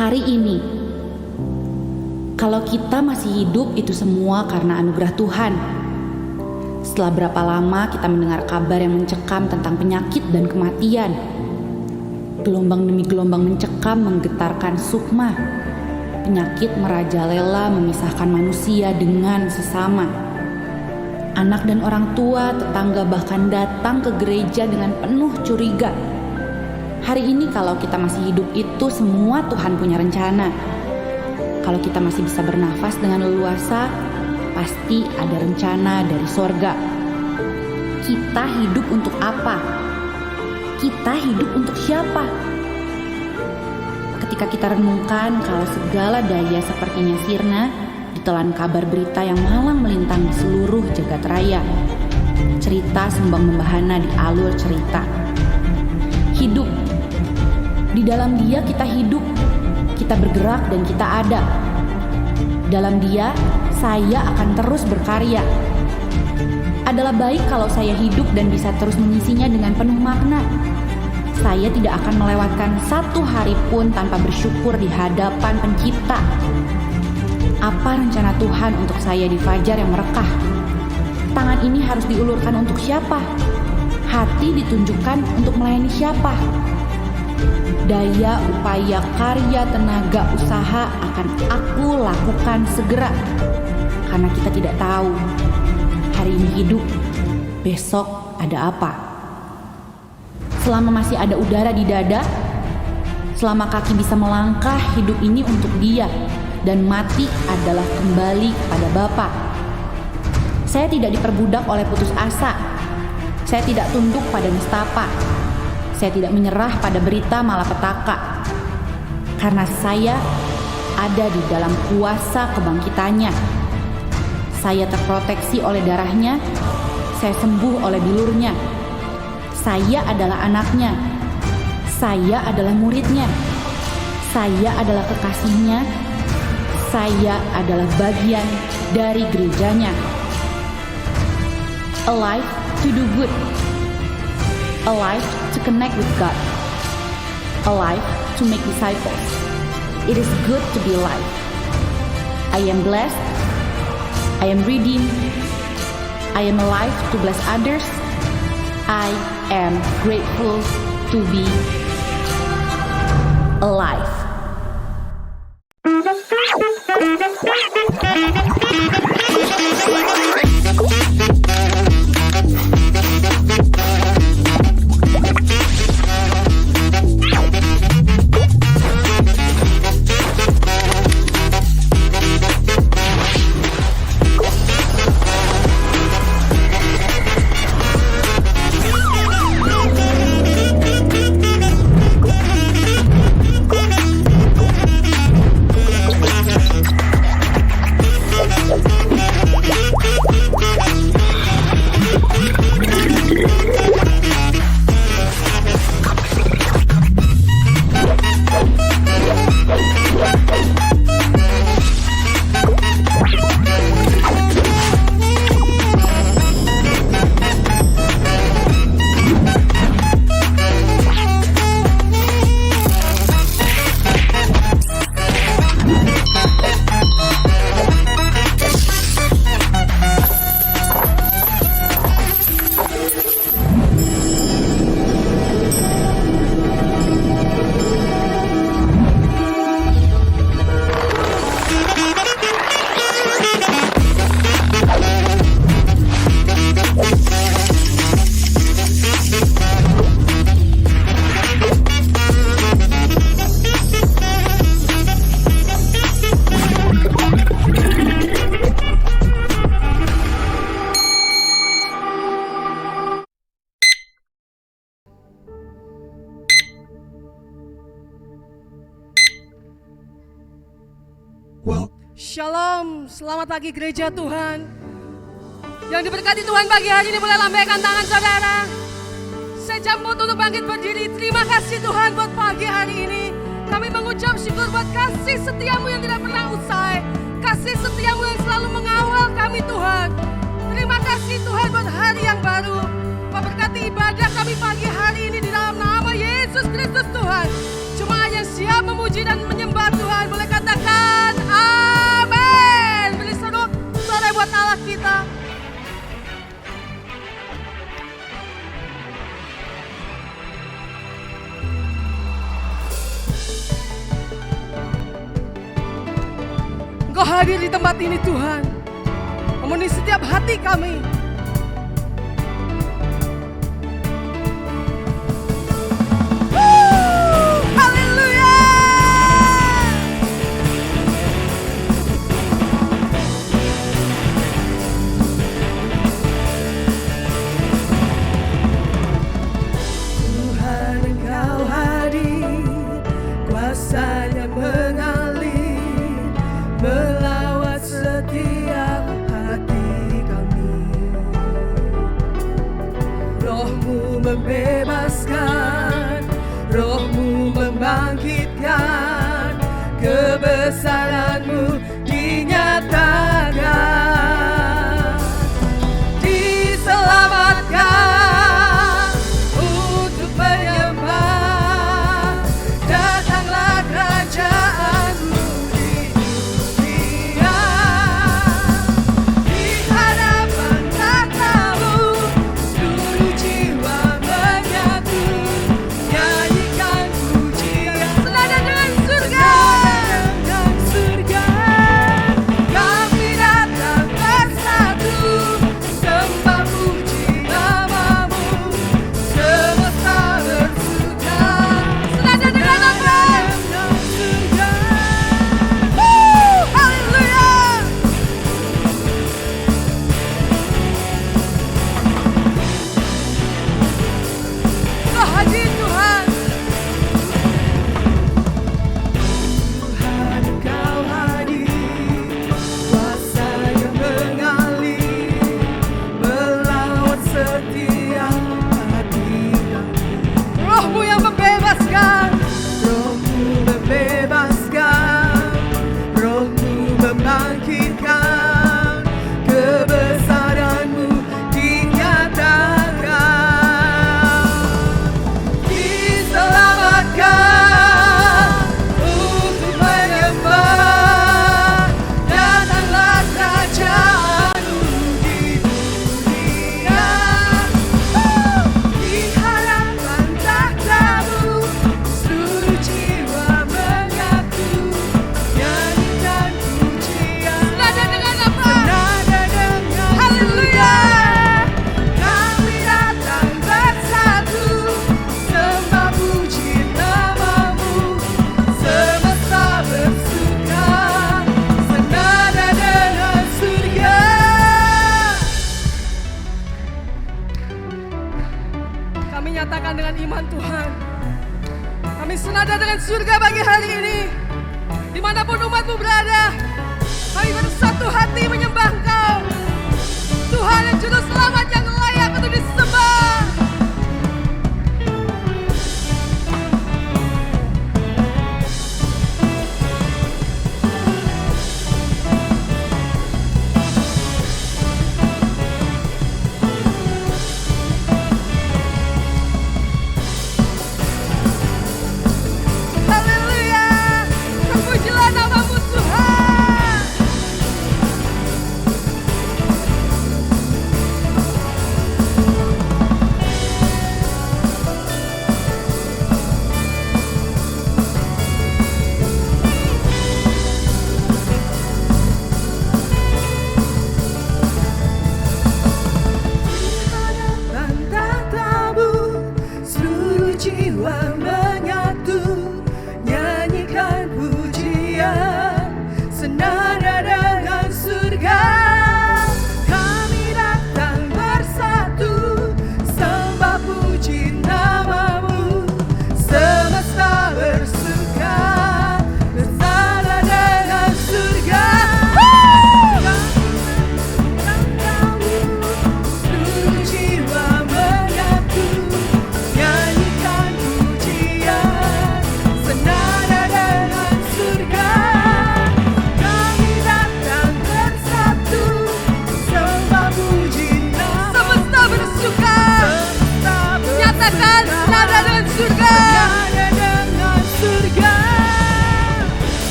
hari ini. Kalau kita masih hidup, itu semua karena anugerah Tuhan. Setelah berapa lama kita mendengar kabar yang mencekam tentang penyakit dan kematian. Gelombang demi gelombang mencekam menggetarkan sukma. Penyakit merajalela memisahkan manusia dengan sesama. Anak dan orang tua, tetangga bahkan datang ke gereja dengan penuh curiga. Hari ini kalau kita masih hidup itu semua Tuhan punya rencana. Kalau kita masih bisa bernafas dengan leluasa, pasti ada rencana dari sorga. Kita hidup untuk apa? Kita hidup untuk siapa? Ketika kita renungkan kalau segala daya sepertinya sirna, ditelan kabar berita yang malang melintang di seluruh jagat raya. Cerita sembang membahana di alur cerita. Hidup. Di dalam Dia kita hidup. Kita bergerak dan kita ada. Dalam Dia, saya akan terus berkarya. Adalah baik kalau saya hidup dan bisa terus mengisinya dengan penuh makna. Saya tidak akan melewatkan satu hari pun tanpa bersyukur di hadapan Pencipta. Apa rencana Tuhan untuk saya di fajar yang merekah? Tangan ini harus diulurkan untuk siapa? Hati ditunjukkan untuk melayani siapa? Daya, upaya, karya, tenaga, usaha akan aku lakukan segera. Karena kita tidak tahu hari ini hidup, besok ada apa. Selama masih ada udara di dada, selama kaki bisa melangkah, hidup ini untuk Dia. Dan mati adalah kembali pada Bapa. Saya tidak diperbudak oleh putus asa. Saya tidak tunduk pada nistapa. Saya tidak menyerah pada berita malapetaka. Karena saya ada di dalam kuasa kebangkitannya. Saya terproteksi oleh darahnya. Saya sembuh oleh bilurnya. Saya adalah anaknya. Saya adalah muridnya. Saya adalah kekasihnya. Saya adalah bagian dari gerejanya. Alive to do good. Alive to connect with God. Alive to make disciples. It is good to be alive. I am blessed. I am redeemed. I am alive to bless others. I am grateful to be alive. Shalom, selamat pagi gereja Tuhan. Yang diberkati Tuhan pagi hari ini boleh lambaikan tangan saudara. Sejambut untuk bangkit berdiri. Terima kasih Tuhan buat pagi hari ini. Kami mengucap syukur buat kasih setiamu yang tidak pernah usai. Kasih setiamu yang selalu mengawal kami Tuhan. Terima kasih Tuhan buat hari yang baru. Memberkati ibadah kami pagi hari ini di dalam nama Yesus Kristus Tuhan. Jemaat yang siap memuji dan menyembah hadir di tempat ini Tuhan, memenuhi setiap hati kami. Haleluya. Tuhan Engkau hadir, kuasanya mengalir, melawat setiap hati kami. Roh-Mu membebaskan, Roh-Mu membangkitkan, kebesaran-Mu dinyatakan. Diselamatkan untuk menyembah, datanglah kerajaan-Mu di dunia. Di hadapan tahta-Mu seluruh jiwa menyatu, nyanyikan pujian senada dengan surga. Kami datang bersatu, sembah puji nama-Mu, semesta bersuka senada dengan apa? Haleluya. Engkau hadir Tuhan. Tuhan Engkau hadir, kuasanya mengalir, melawat setiap hati kami. Roh-Mu yang membebaskan, Roh-Mu membebaskan, Roh-Mu membangkitkan, kebesaran-Mu dinyatakan. Diselamatkan untuk menyembah, datanglah kerajaan-Mu di dunia. Di hadapan tahta-Mu seluruh jiwa menyatu, nyanyikan pujian senada dengan apa? Senada dengan haleluya. Kami datang bersatu, sembah puji nama-Mu, semesta bersuka senada dengan surga. Kami nyatakan dengan iman Tuhan, kami senada dengan surga bagi hari ini. Dimanapun umat-Mu berada, kami bersatu hati menyembah Engkau, Tuhan yang juru selamat yang layak untuk disembah. Haleluya. Terpujilah nama-Mu Tuhan.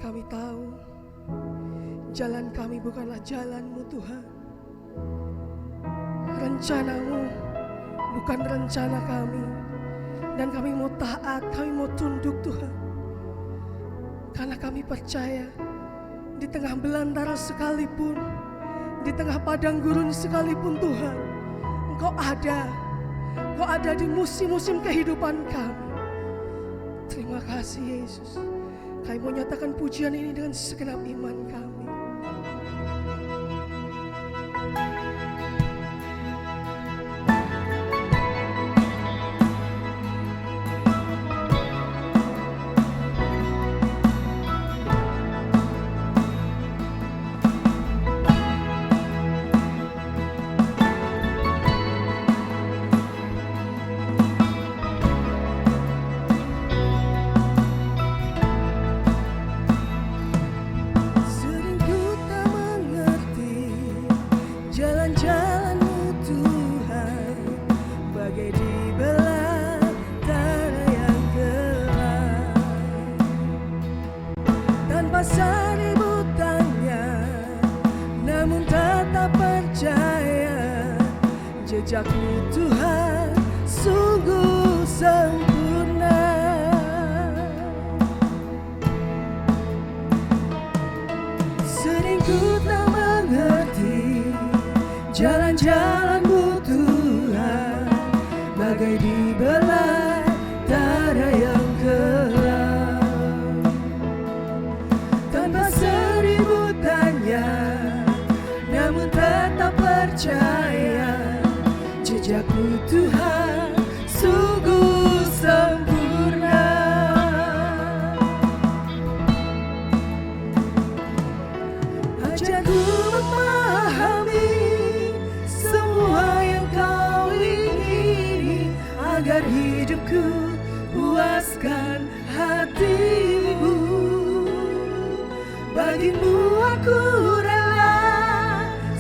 Kami tahu jalan kami bukanlah jalan-Mu Tuhan. Rencana-Mu bukan rencana kami. Dan kami mau taat, kami mau tunduk Tuhan. Karena kami percaya di tengah belantara sekalipun, di tengah padang gurun sekalipun Tuhan, Engkau ada di musim-musim kehidupan kami. Terima kasih Yesus. Kami mau nyatakan pujian ini dengan segenap iman kami. Seribu tanya, namun tetap percaya jejak-Mu Tuhan sungguh sempurna. Sering ku tak mengerti jalan-jalan-Mu Tuhan, bagai di belantara yang gelap. Seribu tanya, namun tetap percaya jejak-Mu Tuhan sungguh sempurna. Ajarku memahami semua yang Kau ingini, agar hidupku puaskan hati-Mu. Bagi-Mu aku rela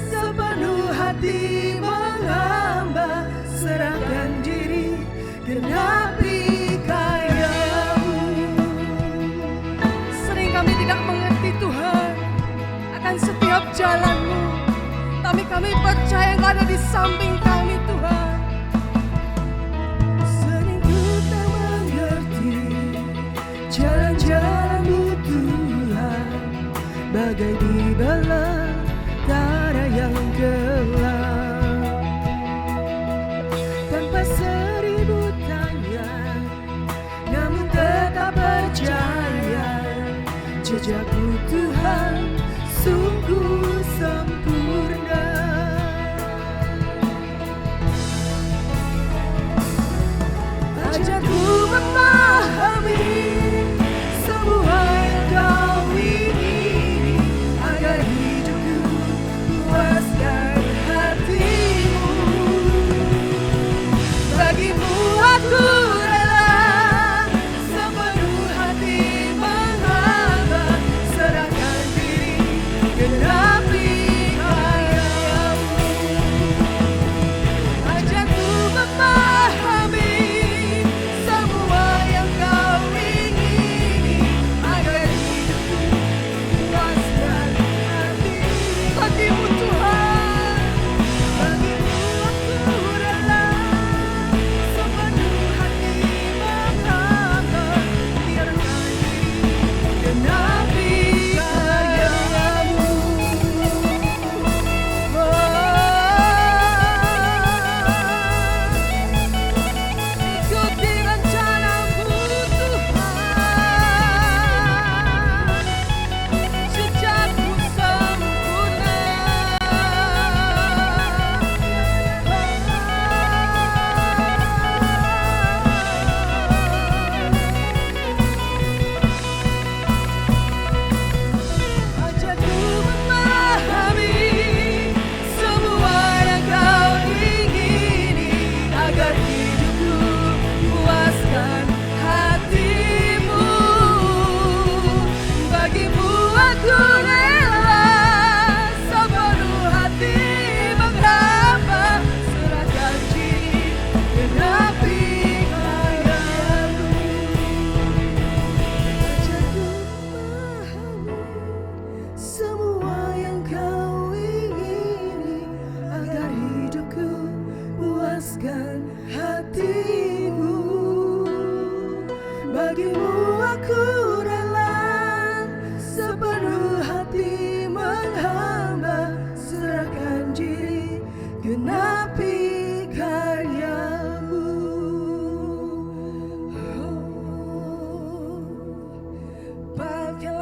sepenuh hati menghamba, serahkan diri genapi karya-Mu. Sering kami tidak mengerti Tuhan akan setiap jalan-Mu, tapi kami percaya Engkau ada di samping kami Tuhan. Sering ku tak mengerti jalan-jalan-Mu Tuhan, bagai di belantara yang gelap. Tanpa seribu tanya, namun tetap percaya jejak-Mu Tuhan sungguh sempurna. Ajarku memahami semua yang Kau ingini, agar hidupku puaskan hati-Mu. Bagi-Mu aku rela sepenuh hati menghamba, serahkan diri genapi karya-Mu. Ajarku memahami semua yang Kau ingini,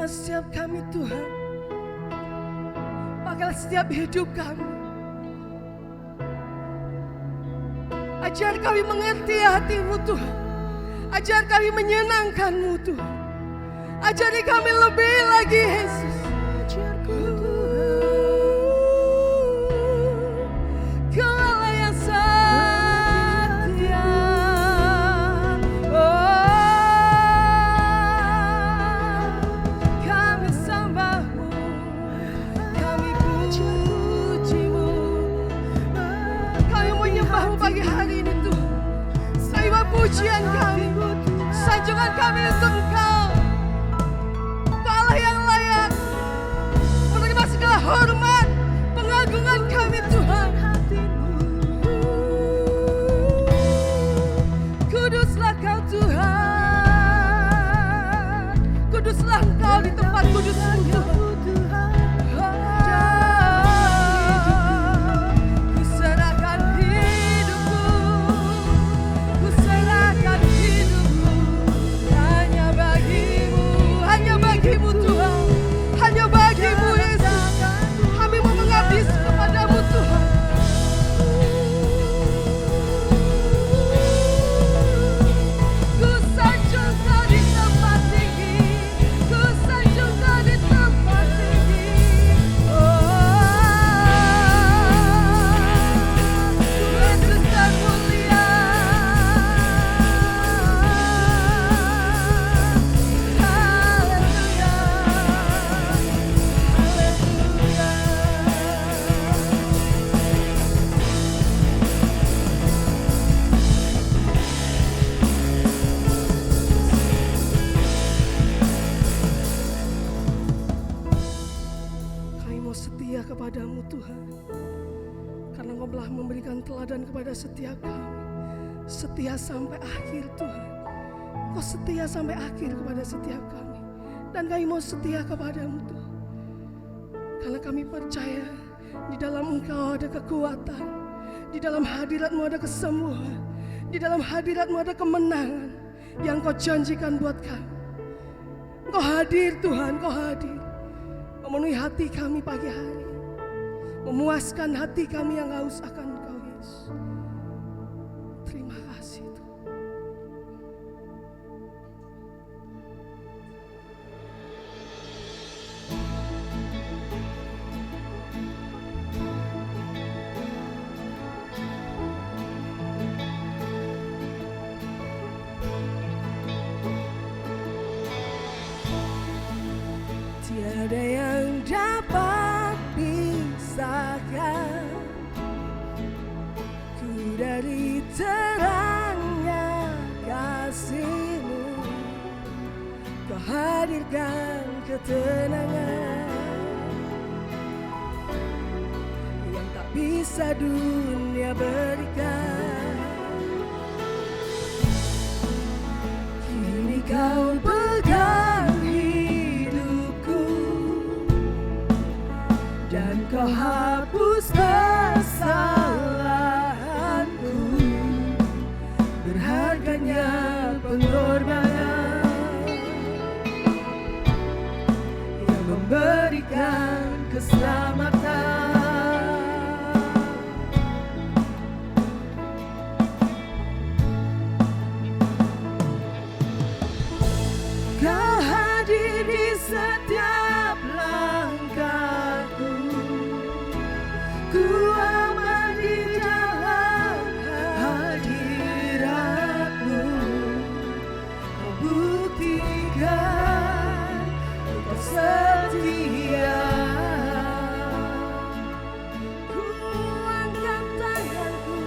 setiap kami Tuhan. Pakailah setiap hidup kami. Ajar kami mengerti hati-Mu Tuhan. Ajar kami menyenangkan-Mu Tuhan. Ajari kami lebih lagi Yesus. Ajarku Kau Allah yang setia. Kami sembah-Mu, kami puji-Mu, kami menyembah-Mu pagi hari ini Tuhan. Terima pujian kami, sanjungan kami untuk Engkau. Engkau Allah yang layak menerima segala hormat, pengagungan kami Tuhan. Kuduslah Kau Tuhan, kuduslah Engkau di tempat kudus-Mu Tuhan. Ku serahkan hidupku, ku serahkan hidupku hanya bagimu Tuhan, hanya bagimu Yesus. Kami mau mengabdi kepadamu Tuhan. Ku sanjung Kau di tempat tinggi, ku sanjung Kau di tempat tinggi. Yesus termulia. Haleluya, Kami mau setia kepadamu Tuhan, karena Engkau telah memberikan teladan kepada setiap kami. Setia sampai akhir Tuhan. Engkau setia sampai akhir kepada setiap kami. Dan kami mau setia kepadamu Tuhan, karena kami percaya di dalam Engkau ada kekuatan, di dalam hadirat-Mu ada kesembuhan, di dalam hadirat-Mu ada kemenangan yang Kau janjikan buat kami. Engkau hadir Tuhan, Kau hadir memenuhi hati kami pagi hari, memuaskan hati kami yang haus akan Engkau Yesus. Terima kasih Tuhan. Tiada yang dapat pisahkan ku dari terangnya kasih-Mu. Kau hadirkan ketenangan yang tak bisa dunia berikan. Kini Kau pegang hidupku dan Kau hapus kesalahanku. Berharganya pengorbanan yang memberikan keselamatan. Kau hadir di setiap langkahku. Ku aman di dalam hadirat-Mu. Kau buktikan Kau setia. Ku angkat tanganku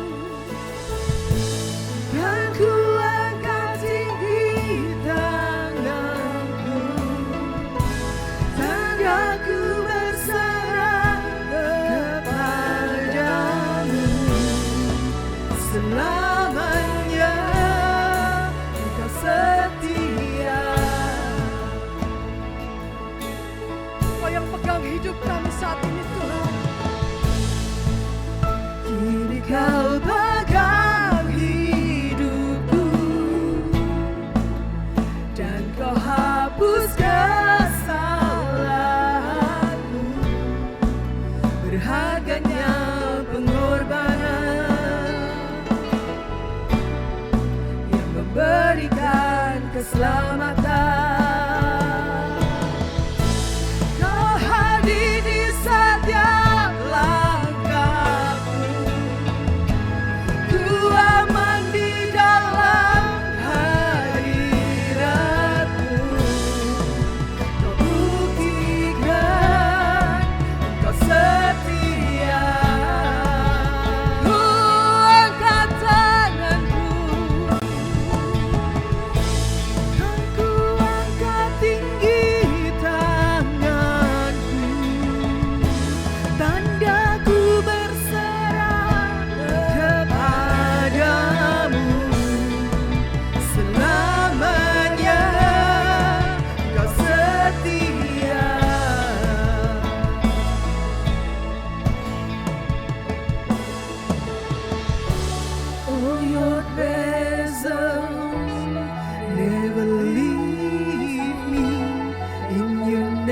dan ku angkat tinggi tanganku. Tandaku berserah kepadamu. Selamanya Engkau setia. Kau yang pegang hidup kami saat ini Tuhan. Kini Kau pegang hidupku dan Kau hapus kesalahanku.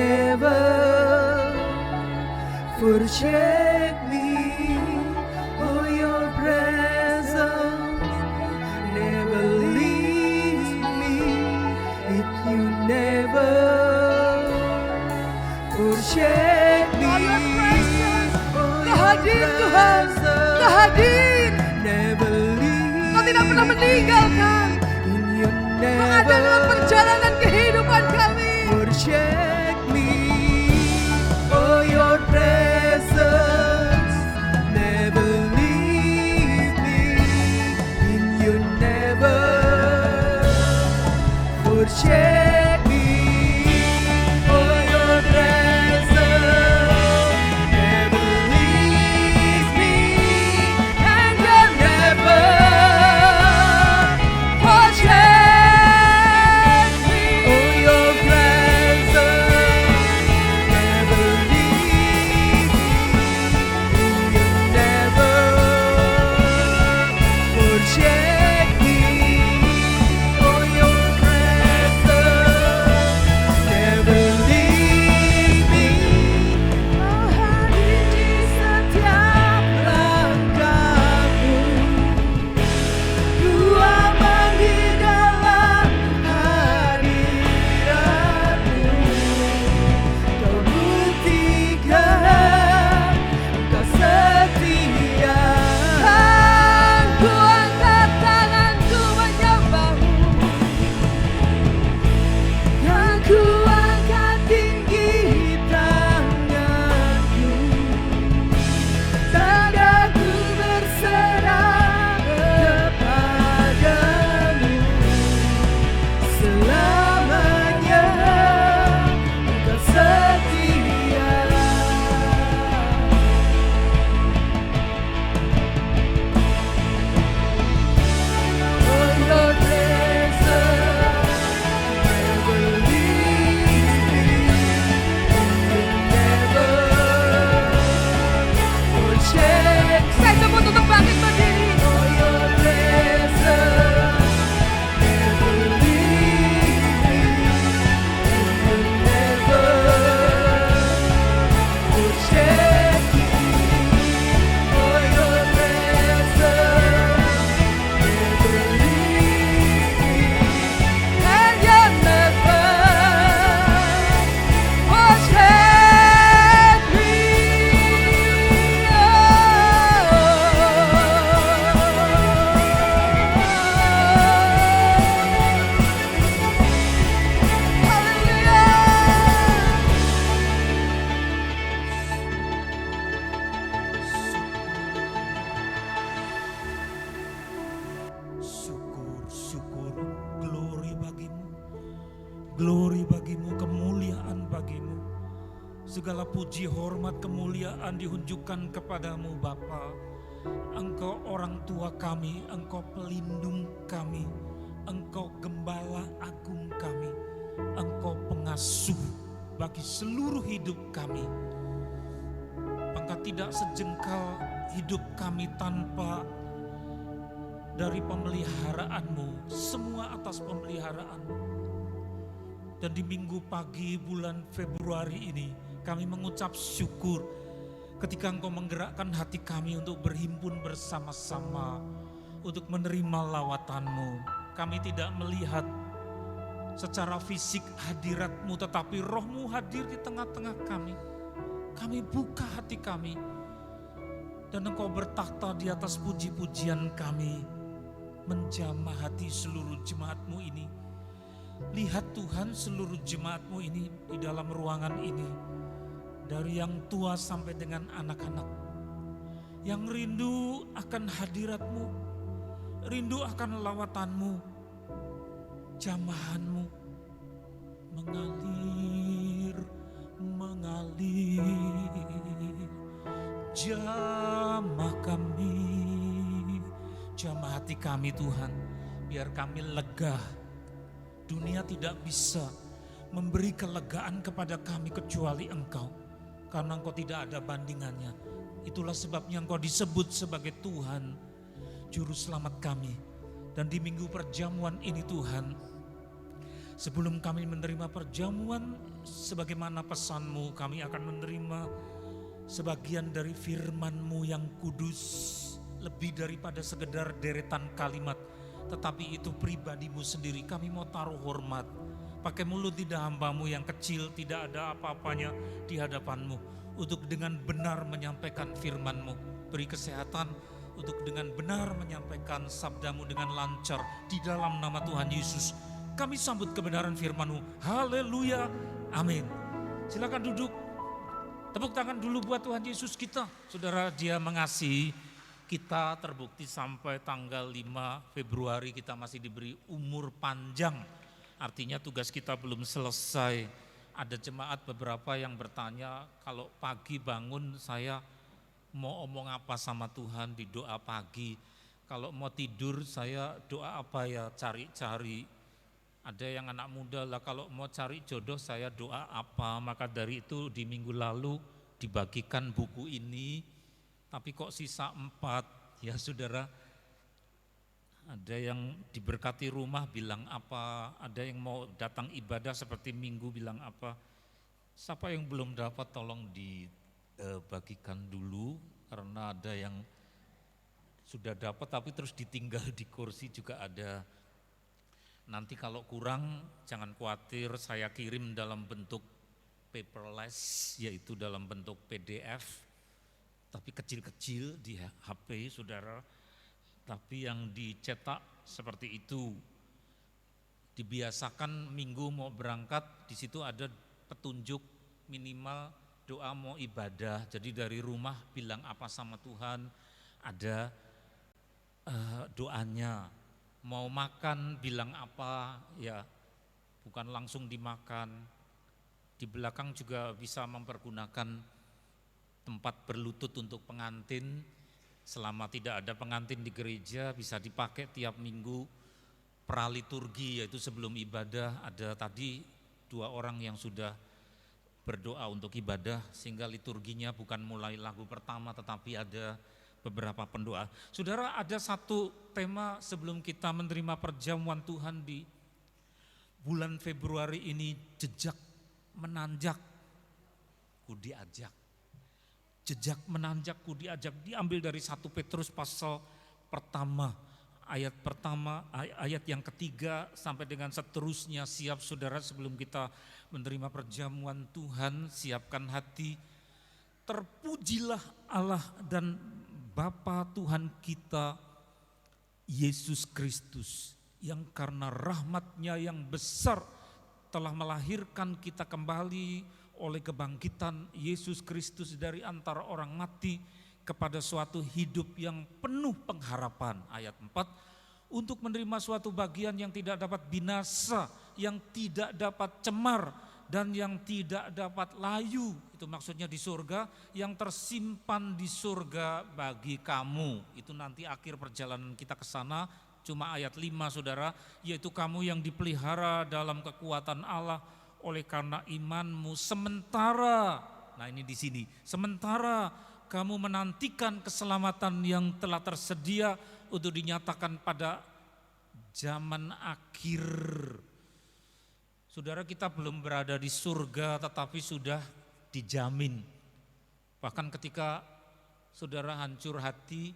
never forsake me. Oh, your presence never leaves me. If you never forsake me. Oh, your presence. Oh, Kau your hadir Tuhan, Kau hadir. never leaves Kau tidak pernah meninggalkan. and you Kau ada dalam never perjalanan kehidupan kami. forsake me. Oh, your presence never leave me, and you never forsake me. Oh, your presence never leaves me, and you never forsake me. Oh, your presence never leaves me, and you never forsake me. Oh, your presence never leave me. Kau hadir di setiap langkahku. Ku aman di dalam hadirat-Mu. Kau buktikan Kau setia. Ku angkat tanganku menyembah-Mu. Yang ku angkat tinggi tanganku, tandaku berserah kepadamu. Selamanya Engkau setia. Oh, your presence never leaves me, and you never forsake me. Saya sebut untuk bangkit berdiri. Oh, your presence never leaves me, and you never forsake me. Oh, your presence never leaves me, and you never forsake me. Syukur, syukur, glory bagimu, kemuliaan bagimu. Segala puji, hormat, kemuliaan dihunjukkan kepadamu Bapa. Engkau orang tua kami, Engkau pelindung kami, Engkau gembala agung kami, Engkau pengasuh bagi seluruh hidup kami. Maka tidak sejengkal hidup kami tanpa dari pemeliharaanmu, semua atas pemeliharaanmu. Dan di minggu pagi bulan Februari ini kami mengucap syukur ketika Engkau menggerakkan hati kami untuk berhimpun bersama-sama untuk menerima lawatan-Mu. Kami tidak melihat secara fisik hadirat-Mu, tetapi Roh-Mu hadir di tengah-tengah kami. Kami buka hati kami dan Engkau bertakhta di atas puji-pujian kami, menjamah hati seluruh jemaat-Mu ini. Lihat Tuhan, seluruh jemaat-Mu ini di dalam ruangan ini, dari yang tua sampai dengan anak-anak, yang rindu akan hadirat-Mu, rindu akan lawatan-Mu, jamahan-Mu mengalir, jamah kami, jamah hati kami Tuhan, biar kami lega. Dunia tidak bisa memberi kelegaan kepada kami kecuali Engkau, karena Engkau tidak ada bandingannya. Itulah sebabnya Engkau disebut sebagai Tuhan, Juru Selamat kami. Dan di minggu perjamuan ini Tuhan, Sebelum kami menerima perjamuan, sebagaimana pesan-Mu, kami akan menerima sebagian dari firman-Mu yang kudus, lebih daripada sekedar deretan kalimat, tetapi itu pribadi-Mu sendiri. Kami mau taruh hormat, pakai mulut lidah hamba-Mu yang kecil, tidak ada apa-apanya di hadapan-Mu, untuk dengan benar menyampaikan firman-Mu. Beri kesehatan untuk dengan benar menyampaikan sabda-Mu dengan lancar di dalam nama Tuhan Yesus. Kami sambut kebenaran firman-Mu. Haleluya. Amin. Silakan duduk. Tepuk tangan dulu buat Tuhan Yesus kita. Saudara, Dia mengasihi kita, terbukti sampai tanggal 5 Februari kita masih diberi umur panjang. Artinya tugas kita belum selesai. Ada jemaat beberapa yang bertanya, kalau pagi bangun saya mau omong apa sama Tuhan di doa pagi. Kalau mau tidur saya doa apa ya, cari-cari. Ada yang anak muda lah, kalau mau cari jodoh saya doa apa. Maka dari itu di minggu lalu dibagikan buku ini, tapi kok sisa 4 ya saudara. Ada yang diberkati rumah bilang apa, ada yang mau datang ibadah seperti minggu bilang apa. Siapa yang belum dapat tolong dibagikan dulu, karena ada yang sudah dapat tapi terus ditinggal di kursi juga ada. Nanti kalau kurang jangan khawatir, saya kirim dalam bentuk paperless, yaitu dalam bentuk PDF, tapi kecil-kecil di HP saudara. Tapi yang dicetak seperti itu. Dibiasakan minggu mau berangkat, di situ ada petunjuk minimal doa mau ibadah. Jadi dari rumah bilang apa sama Tuhan, ada doanya. Mau makan bilang apa, ya bukan langsung dimakan. Di belakang juga bisa mempergunakan tempat berlutut untuk pengantin. Selama tidak ada pengantin di gereja bisa dipakai tiap minggu. Praliturgi, yaitu sebelum ibadah, ada tadi 2 orang yang sudah berdoa untuk ibadah, sehingga liturginya bukan mulai lagu pertama tetapi ada beberapa pendoa. Saudara, ada satu tema sebelum kita menerima perjamuan Tuhan di bulan Februari ini, jejak menanjak ku diajak. Jejak menanjak ku diajak, diambil dari 1 Petrus pasal pertama, ayat yang ketiga sampai dengan seterusnya. Siap saudara, sebelum kita menerima perjamuan Tuhan, siapkan hati. Terpujilah Allah dan Bapa Tuhan kita Yesus Kristus, yang karena rahmat-Nya yang besar telah melahirkan kita kembali oleh kebangkitan Yesus Kristus dari antara orang mati kepada suatu hidup yang penuh pengharapan. Ayat 4, untuk menerima suatu bagian yang tidak dapat binasa, yang tidak dapat cemar, dan yang tidak dapat layu. Itu maksudnya di surga, yang tersimpan di surga bagi kamu. Itu nanti akhir perjalanan kita ke sana. Cuma ayat 5 saudara, yaitu kamu yang dipelihara dalam kekuatan Allah oleh karena imanmu sementara. Nah ini di sini, sementara kamu menantikan keselamatan yang telah tersedia untuk dinyatakan pada zaman akhir. Saudara, kita belum berada di surga tetapi sudah dijamin. Bahkan ketika saudara hancur hati,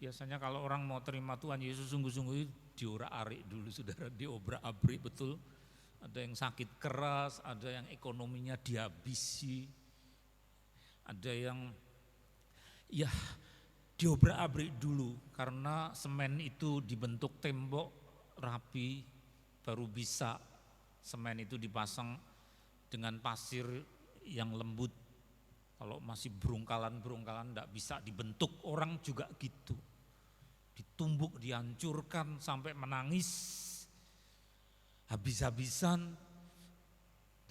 biasanya kalau orang mau terima Tuhan Yesus sungguh-sungguh diorak-arik dulu saudara, diobrak-abrik betul. Ada yang sakit keras, ada yang ekonominya dihabisi, ada yang ya diobrak-abrik dulu karena semen itu dibentuk tembok rapi, baru bisa semen itu dipasang dengan pasir yang lembut. Kalau masih berungkalan-berungkalan enggak bisa dibentuk. Orang juga gitu, ditumbuk, dihancurkan sampai menangis habis-habisan,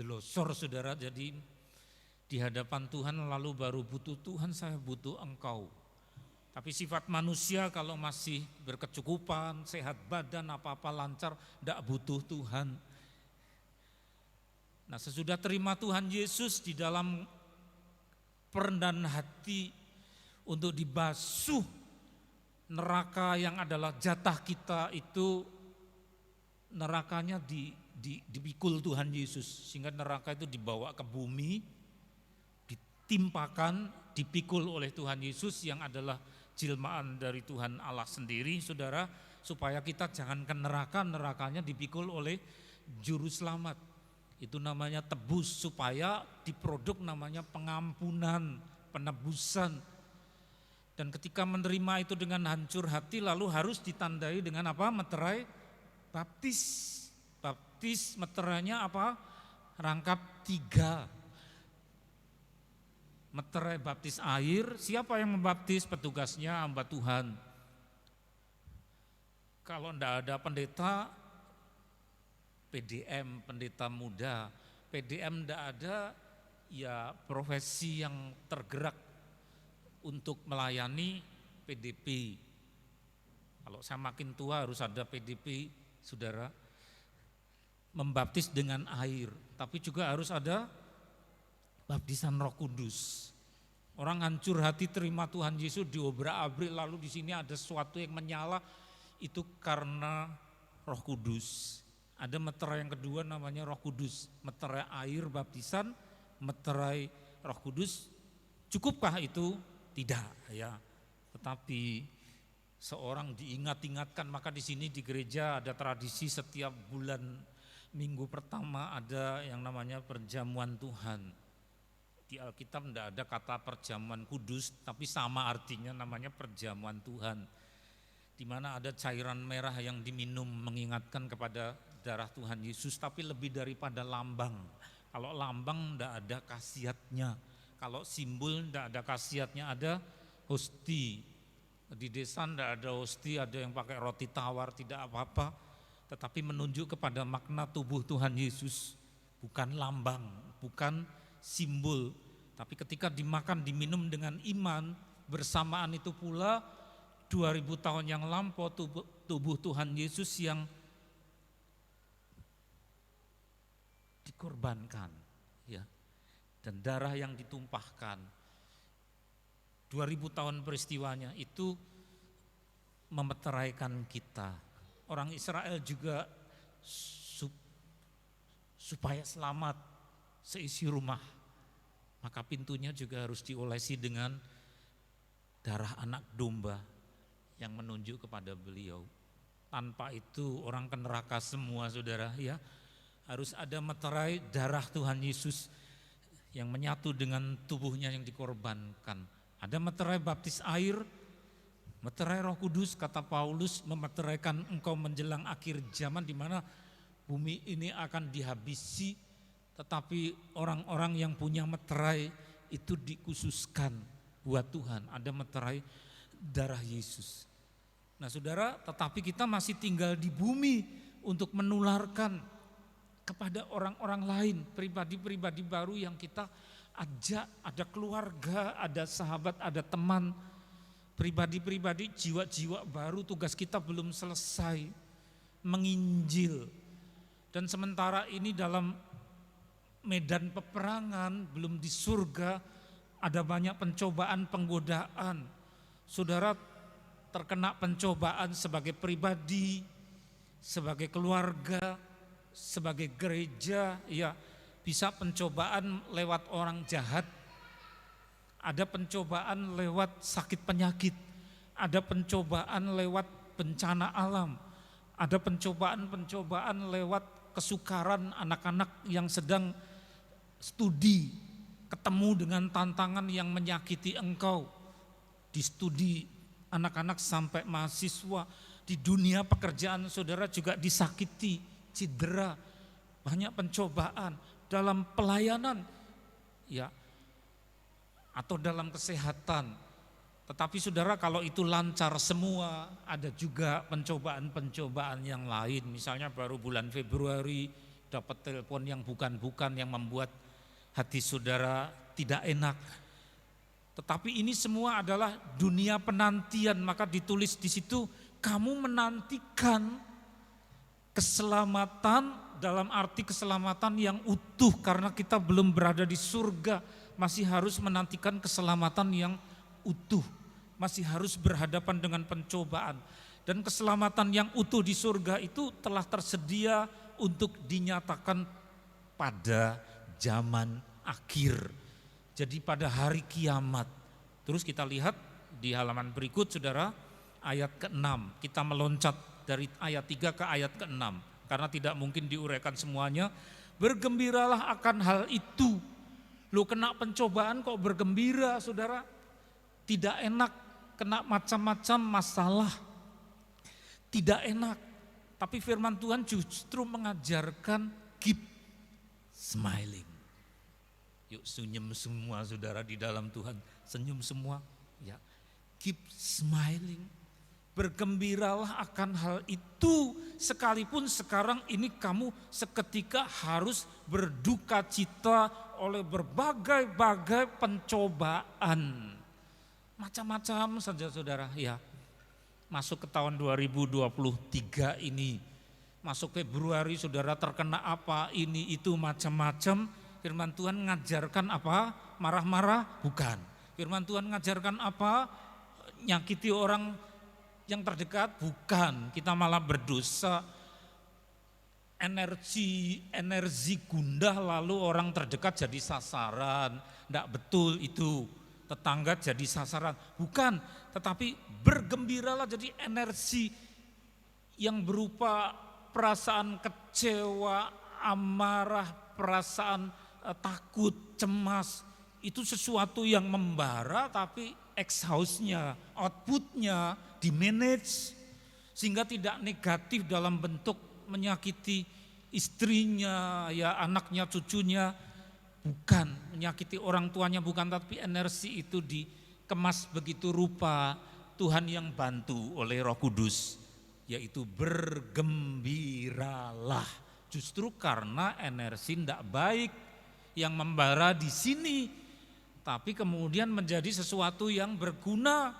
delosor saudara. Jadi di hadapan Tuhan lalu baru butuh, Tuhan saya butuh Engkau. Tapi sifat manusia kalau masih berkecukupan, sehat badan, apa-apa lancar, enggak butuh Tuhan. Nah sesudah terima Tuhan Yesus di dalam perendahan hati untuk dibasuh neraka yang adalah jatah kita, itu nerakanya dipikul Tuhan Yesus, sehingga neraka itu dibawa ke bumi, ditimpakan, dipikul oleh Tuhan Yesus yang adalah jelmaan dari Tuhan Allah sendiri, saudara, supaya kita jangan ke neraka, nerakanya dipikul oleh juru selamat. Itu namanya tebus, supaya diproduk namanya pengampunan, penebusan. Dan ketika menerima itu dengan hancur hati, lalu harus ditandai dengan apa? Meterai baptis. Baptis meterainya apa? Rangkap 3. Meterai baptis air, siapa yang membaptis? Petugasnya hamba Tuhan. Kalau tidak ada pendeta, PDM, pendeta muda. PDM tidak ada, ya profesi yang tergerak untuk melayani PDP. Kalau saya makin tua harus ada PDP, saudara. Membaptis dengan air, tapi juga harus ada baptisan Roh Kudus. Orang hancur hati terima Tuhan Yesus diobrak-abrik, lalu di sini ada sesuatu yang menyala, itu karena Roh Kudus. Ada meterai yang kedua namanya Roh Kudus, meterai air baptisan, meterai Roh Kudus. Cukupkah itu? Tidak, ya. Tetapi seorang diingat-ingatkan, maka di sini di gereja ada tradisi setiap bulan minggu pertama ada yang namanya perjamuan Tuhan. Di Alkitab tidak ada kata perjamuan kudus, tapi sama artinya, namanya perjamuan Tuhan. Di mana ada cairan merah yang diminum mengingatkan kepada darah Tuhan Yesus, tapi lebih daripada lambang. Kalau lambang tidak ada khasiatnya, kalau simbol tidak ada khasiatnya, ada hosti. Di desa tidak ada hosti, ada yang pakai roti tawar, tidak apa-apa, tetapi menunjuk kepada makna tubuh Tuhan Yesus, bukan lambang, bukan simbol. Tapi ketika dimakan, diminum dengan iman, bersamaan itu pula 2000 tahun yang lampau tubuh Tuhan Yesus yang dikorbankan, ya, dan darah yang ditumpahkan. 2000 tahun peristiwanya itu memeteraikan kita. Orang Israel juga supaya selamat seisi rumah, maka pintunya juga harus diolesi dengan darah anak domba yang menunjuk kepada beliau. Tanpa itu orang ke neraka semua, saudara, ya. Harus ada meterai darah Tuhan Yesus yang menyatu dengan tubuhnya yang dikorbankan. Ada meterai baptis air, meterai Roh Kudus, kata Paulus, memeteraikan engkau menjelang akhir zaman, di mana bumi ini akan dihabisi, tetapi orang-orang yang punya meterai itu dikhususkan buat Tuhan. Ada meterai darah Yesus. Nah, saudara, tetapi kita masih tinggal di bumi untuk menularkan kepada orang-orang lain, pribadi-pribadi baru yang kita ajak, ada keluarga, ada sahabat, ada teman, pribadi-pribadi, jiwa-jiwa baru. Tugas kita belum selesai, menginjil. Dan sementara ini dalam medan peperangan, belum di surga, ada banyak pencobaan, penggodaan. Saudara terkena pencobaan sebagai pribadi, sebagai keluarga, sebagai gereja, ya, bisa pencobaan lewat orang jahat, ada pencobaan lewat sakit penyakit, ada pencobaan lewat bencana alam, ada pencobaan lewat kesukaran anak-anak yang sedang studi, ketemu dengan tantangan yang menyakiti engkau di studi, anak-anak sampai mahasiswa. Di dunia pekerjaan saudara juga disakiti, cedera, banyak pencobaan dalam pelayanan, ya, atau dalam kesehatan. Tetapi saudara, kalau itu lancar semua, ada juga pencobaan-pencobaan yang lain. Misalnya baru bulan Februari dapat telepon yang bukan-bukan, yang membuat hati saudara tidak enak. Tetapi ini semua adalah dunia penantian, maka ditulis di situ, kamu menantikan keselamatan, dalam arti keselamatan yang utuh, karena kita belum berada di surga, masih harus menantikan keselamatan yang utuh, masih harus berhadapan dengan pencobaan. Dan keselamatan yang utuh di surga itu telah tersedia untuk dinyatakan pada zaman akhir. Jadi pada hari kiamat. Terus kita lihat di halaman berikut saudara, ayat ke-6. Kita meloncat dari ayat 3 ke ayat ke-6. Karena tidak mungkin diuraikan semuanya. Bergembiralah akan hal itu. Lu kena pencobaan kok bergembira saudara. Tidak enak, kena macam-macam masalah. Tidak enak. Tapi firman Tuhan justru mengajarkan keep smiling. Yuk senyum semua saudara di dalam Tuhan. Senyum semua. Ya, keep smiling. Bergembiralah akan hal itu. Sekalipun sekarang ini kamu seketika harus berduka cita oleh berbagai-bagai pencobaan. Macam-macam saja saudara ya. Masuk ke tahun 2023 ini. Masuk Februari saudara terkena apa ini itu macam-macam. Firman Tuhan ngajarkan apa? Marah-marah? Bukan. Firman Tuhan ngajarkan apa? Nyakiti orang yang terdekat? Bukan. Kita malah berdosa. Energi gundah lalu orang terdekat jadi sasaran. Tidak betul itu. Tetangga jadi sasaran. Bukan. Tetapi bergembiralah jadi energi yang berupa perasaan kecewa, amarah, perasaan takut, cemas. Itu sesuatu yang membara tapi exhaust-nya, output-nya di-manage. Sehingga tidak negatif dalam bentuk menyakiti istrinya, ya anaknya, cucunya. Bukan, menyakiti orang tuanya bukan, tapi energi itu dikemas begitu rupa Tuhan yang bantu oleh Roh Kudus, yaitu bergembiralah. Justru karena energi tidak baik yang membara di sini, tapi kemudian menjadi sesuatu yang berguna.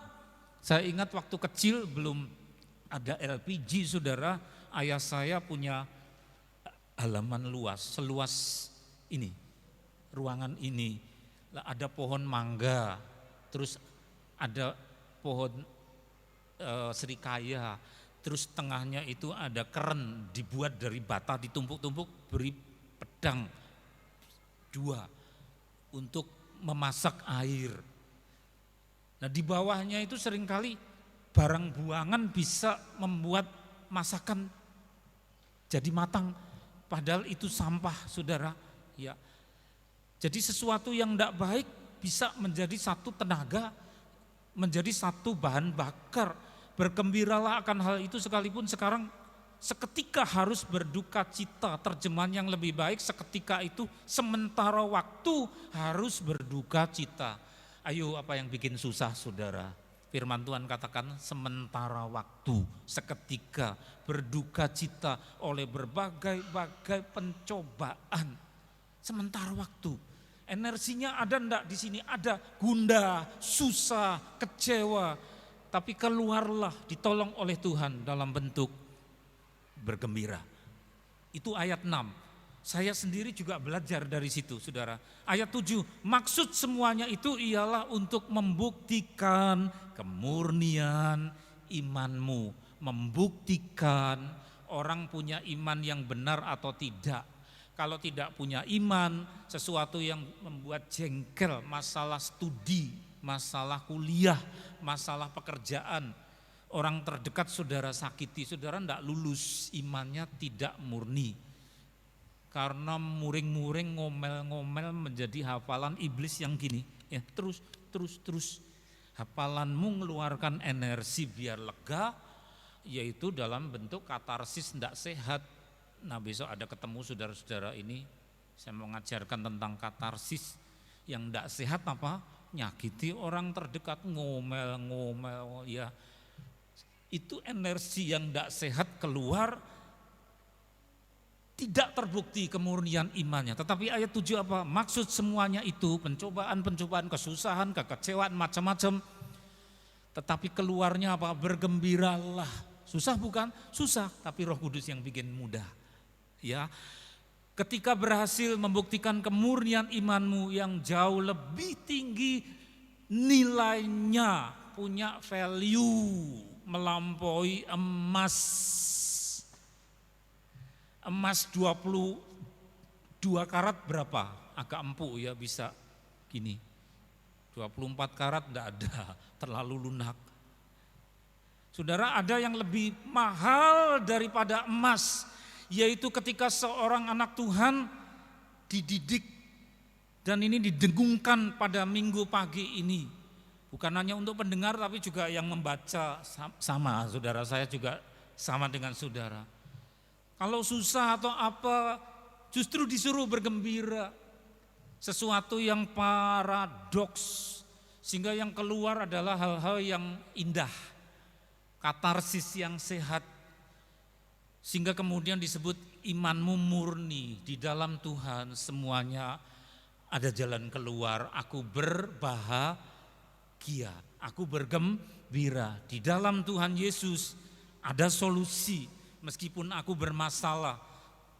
Saya ingat waktu kecil belum ada LPG saudara, ayah saya punya halaman luas, seluas ini. Ruangan ini ada pohon mangga, terus ada pohon serikaya, terus tengahnya itu ada keren dibuat dari bata ditumpuk-tumpuk, beri pedang 2 untuk memasak air. Nah di bawahnya itu seringkali barang buangan bisa membuat masakan jadi matang, padahal itu sampah saudara. Ya. Jadi sesuatu yang tidak baik bisa menjadi satu tenaga, menjadi satu bahan bakar. Bergembiralah akan hal itu sekalipun sekarang seketika harus berduka cita. Terjemahan yang lebih baik, seketika itu sementara waktu harus berduka cita. Ayo, apa yang bikin susah saudara? Firman Tuhan katakan sementara waktu, seketika berduka cita oleh berbagai-bagai pencobaan. Sementara waktu. Energinya ada enggak di sini? Ada, gundah, susah, kecewa. Tapi keluarlah ditolong oleh Tuhan dalam bentuk bergembira. Itu ayat 6. Saya sendiri juga belajar dari situ saudara. Ayat 7, maksud semuanya itu ialah untuk membuktikan kemurnian imanmu. Membuktikan orang punya iman yang benar atau tidak. Kalau tidak punya iman, sesuatu yang membuat jengkel, masalah studi, masalah kuliah, masalah pekerjaan. Orang terdekat saudara sakiti, saudara tidak lulus, imannya tidak murni. Karena muring-muring, ngomel-ngomel menjadi hafalan iblis yang gini. Ya, terus. Hafalanmu mengeluarkan energi biar lega, yaitu dalam bentuk katarsis tidak sehat. Nah besok ada ketemu saudara-saudara ini, saya mau mengajarkan tentang katarsis. Yang tidak sehat apa? Nyakiti orang terdekat, ngomel-ngomel ya. Itu energi yang tidak sehat keluar, tidak terbukti kemurnian imannya. Tetapi ayat 7 apa? Maksud semuanya itu pencobaan-pencobaan, kesusahan, kekecewaan macam-macam. Tetapi keluarnya apa? Bergembiralah. Susah bukan? Susah, tapi Roh Kudus yang bikin mudah. Ya, ketika berhasil membuktikan kemurnian imanmu yang jauh lebih tinggi nilainya, punya value melampaui emas. Emas 22 karat berapa? Agak empuk ya, bisa gini. 24 karat enggak ada, terlalu lunak. Saudara, ada yang lebih mahal daripada emas, yaitu ketika seorang anak Tuhan dididik, dan ini didengungkan pada minggu pagi ini. Bukan hanya untuk pendengar tapi juga yang membaca sama, saudara, saya juga sama dengan saudara. Kalau susah atau apa, justru disuruh bergembira. Sesuatu yang paradoks, sehingga yang keluar adalah hal-hal yang indah, katarsis yang sehat, sehingga kemudian disebut imanmu murni di dalam Tuhan, semuanya ada jalan keluar. Aku berbahagia, aku bergembira di dalam Tuhan Yesus. Ada solusi meskipun aku bermasalah.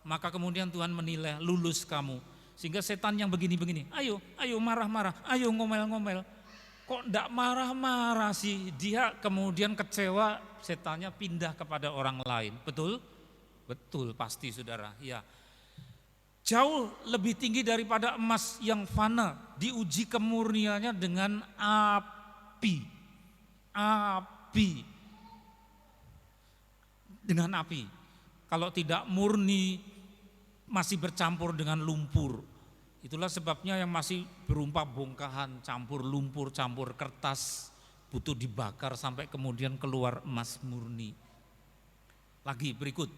Maka kemudian Tuhan menilai, lulus kamu. Sehingga setan yang begini-begini, ayo marah-marah, ayo ngomel-ngomel. Kok enggak marah-marah sih? Dia kemudian kecewa, setannya pindah kepada orang lain. Betul? Betul, pasti saudara. Ya. Jauh lebih tinggi daripada emas yang fana, diuji kemurniannya dengan api. Dengan api. Kalau tidak murni, masih bercampur dengan lumpur. Itulah sebabnya yang masih berupa bongkahan, campur lumpur, campur kertas, butuh dibakar sampai kemudian keluar emas murni. Lagi berikut.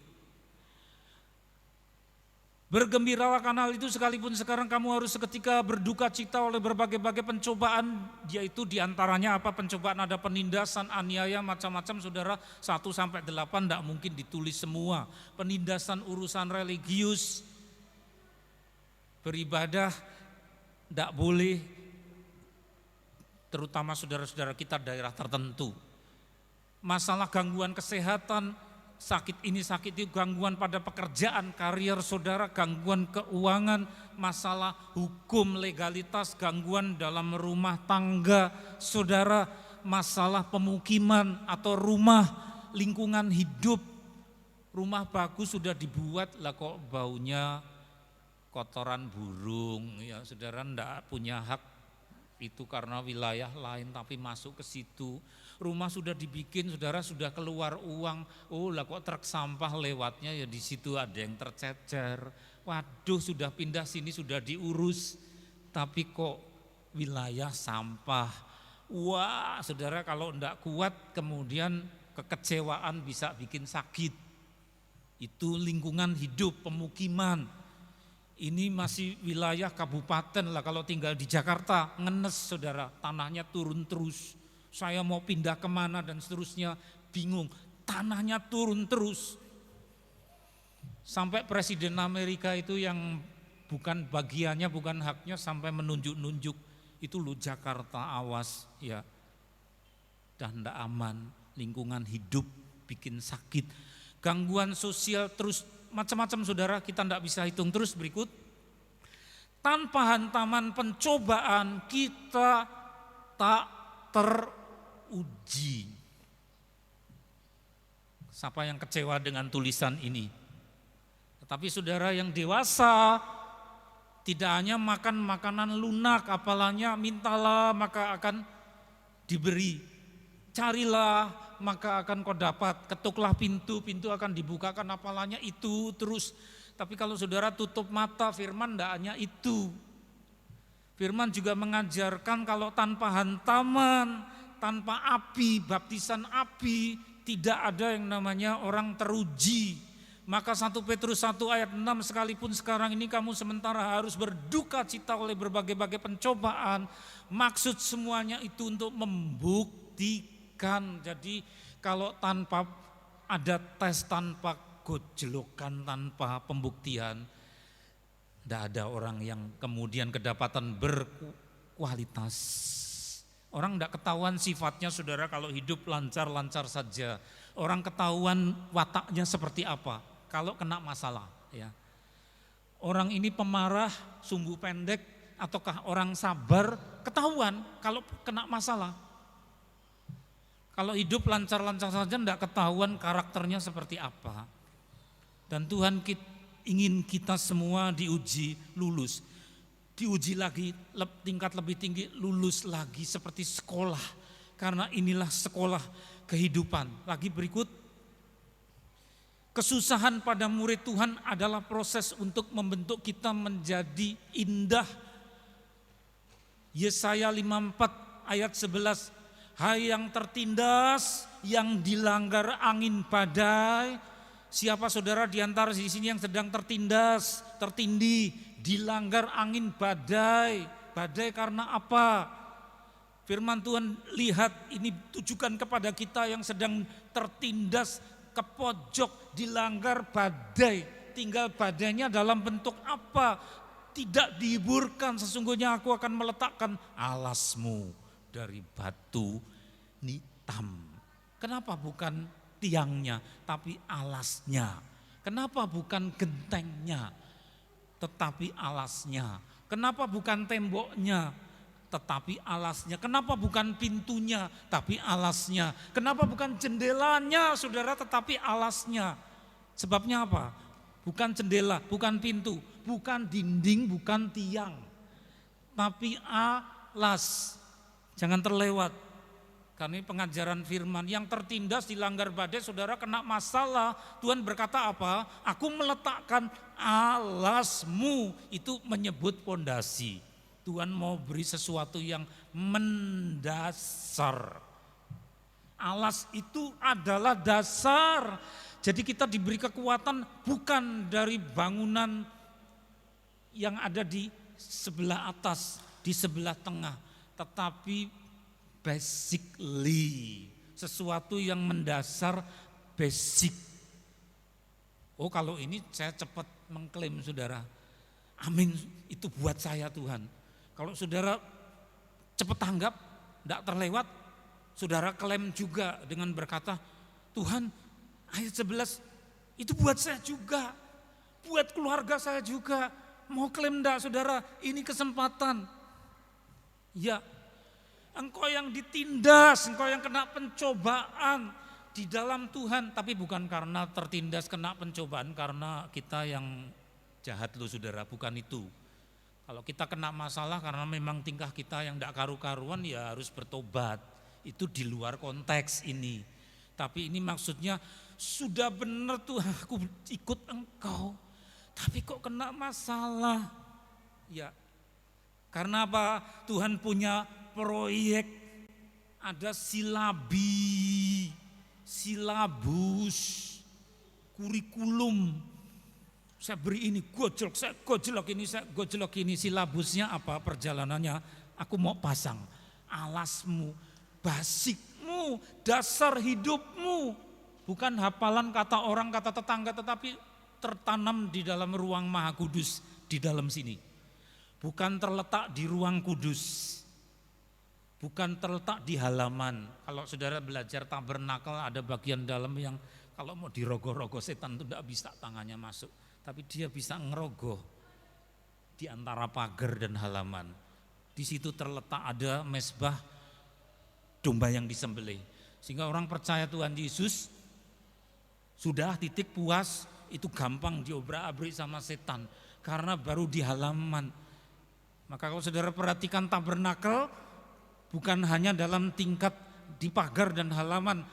Bergembiralah karena hal itu, sekalipun sekarang kamu harus seketika berduka cita oleh berbagai-bagai pencobaan, yaitu diantaranya apa? Pencobaan ada penindasan, aniaya, macam-macam, saudara. 1-8 tidak mungkin ditulis semua. Penindasan urusan religius, beribadah tidak boleh, terutama saudara-saudara kita daerah tertentu. Masalah gangguan kesehatan, sakit ini sakit itu, gangguan pada pekerjaan, karier saudara, gangguan keuangan, masalah hukum, legalitas, gangguan dalam rumah tangga saudara, masalah pemukiman atau rumah, lingkungan hidup. Rumah bagus sudah dibuat, lah kok baunya kotoran burung, ya saudara, enggak punya hak itu karena wilayah lain tapi masuk ke situ. Rumah sudah dibikin, saudara, sudah keluar uang, oh lah kok truk sampah lewatnya ya di situ ada yang tercecer. Waduh, sudah pindah sini, sudah diurus, tapi kok wilayah sampah. Wah, saudara, kalau enggak kuat kemudian kekecewaan bisa bikin sakit. Itu lingkungan hidup, pemukiman. Ini masih wilayah kabupaten lah, kalau tinggal di Jakarta ngenes saudara, tanahnya turun terus. Saya mau pindah kemana dan seterusnya, bingung, tanahnya turun terus. Sampai Presiden Amerika itu yang bukan bagiannya, bukan haknya, sampai menunjuk-nunjuk, itu loh Jakarta awas ya. Dan tidak aman, lingkungan hidup bikin sakit. Gangguan sosial terus macam-macam saudara, kita tidak bisa hitung. Terus berikut, tanpa hantaman pencobaan kita tak teruji. Siapa yang kecewa dengan tulisan ini? Tetapi saudara yang dewasa tidak hanya makan makanan lunak, apalanya mintalah maka akan diberi, carilah maka akan kau dapat, ketuklah pintu, pintu akan dibukakan, apalanya itu terus. Tapi kalau saudara tutup mata, firman tidak hanya itu. Firman juga mengajarkan kalau tanpa hantaman, tanpa api, baptisan api, tidak ada yang namanya orang teruji. Maka 1 Petrus 1 ayat 6, sekalipun sekarang ini kamu sementara harus berduka cita oleh berbagai-bagai pencobaan, maksud semuanya itu untuk membuktikan. Jadi kalau tanpa ada tes, tanpa gojlokan, tanpa pembuktian, tidak ada orang yang kemudian kedapatan berkualitas. Orang tidak ketahuan sifatnya saudara kalau hidup lancar-lancar saja. Orang ketahuan wataknya seperti apa kalau kena masalah. Ya. Orang ini pemarah, sumbu pendek, ataukah orang sabar, ketahuan kalau kena masalah. Kalau hidup lancar-lancar saja tidak ketahuan karakternya seperti apa. Dan Tuhan ingin kita semua diuji lulus. Diuji lagi tingkat lebih tinggi, lulus lagi seperti sekolah. Karena inilah sekolah kehidupan. Lagi berikut, kesusahan pada murid Tuhan adalah proses untuk membentuk kita menjadi indah. Yesaya 54 ayat 11, hai yang tertindas, yang dilanggar angin badai. Siapa saudara di antara di sini yang sedang tertindas, tertindih, dilanggar angin badai? Badai karena apa? Firman Tuhan, lihat ini tujukan kepada kita yang sedang tertindas ke pojok, dilanggar badai. Tinggal badainya dalam bentuk apa? Tidak dihiburkan, sesungguhnya aku akan meletakkan alasmu dari batu nitam. Kenapa bukan tiangnya, tapi alasnya? Kenapa bukan gentengnya, tetapi alasnya? Kenapa bukan temboknya, tetapi alasnya? Kenapa bukan pintunya, tapi alasnya? Kenapa bukan jendelanya, saudara, tetapi alasnya? Sebabnya apa? Bukan jendela, bukan pintu, bukan dinding, bukan tiang, tapi alas. Jangan terlewat. Karena ini pengajaran firman, yang tertindas dilanggar badai, saudara kena masalah. Tuhan berkata apa? Aku meletakkan alasmu, itu menyebut pondasi. Tuhan mau beri sesuatu yang mendasar. Alas itu adalah dasar. Jadi kita diberi kekuatan bukan dari bangunan yang ada di sebelah atas, di sebelah tengah, tetapi basically, sesuatu yang mendasar, basic. Oh, kalau ini saya cepat mengklaim, saudara. Amin, itu buat saya Tuhan. Kalau saudara cepat tanggap, tidak terlewat, saudara klaim juga dengan berkata, Tuhan, ayat 11 itu buat saya juga, buat keluarga saya juga. Mau klaim enggak, saudara? Ini kesempatan. Ya, engkau yang ditindas, engkau yang kena pencobaan di dalam Tuhan. Tapi bukan karena tertindas kena pencobaan karena kita yang jahat loh, saudara, bukan itu. Kalau kita kena masalah karena memang tingkah kita yang tidak karu-karuan, ya harus bertobat. Itu di luar konteks ini. Tapi ini maksudnya sudah benar Tuhan, aku ikut engkau, tapi kok kena masalah. Ya, karena apa? Tuhan punya proyek, ada silabi, silabus, kurikulum. Saya beri ini gojlok, saya gojlok ini, saya gojlok ini. Silabusnya apa? Perjalanannya aku mau pasang alasmu, basicmu, dasar hidupmu. Bukan hafalan kata orang, kata tetangga, tetapi tertanam di dalam ruang Maha Kudus di dalam sini. Bukan terletak di ruang kudus, bukan terletak di halaman. Kalau saudara belajar tabernakel, ada bagian dalam yang kalau mau dirogoh-rogoh setan itu tidak bisa tangannya masuk. Tapi dia bisa ngerogoh di antara pagar dan halaman. Di situ terletak ada mezbah domba yang disembelih. Sehingga orang percaya Tuhan Yesus, sudah titik puas, itu gampang diobrak-abrik sama setan. Karena baru di halaman. Maka kalau saudara perhatikan tabernakel, bukan hanya dalam tingkat di pagar dan halaman.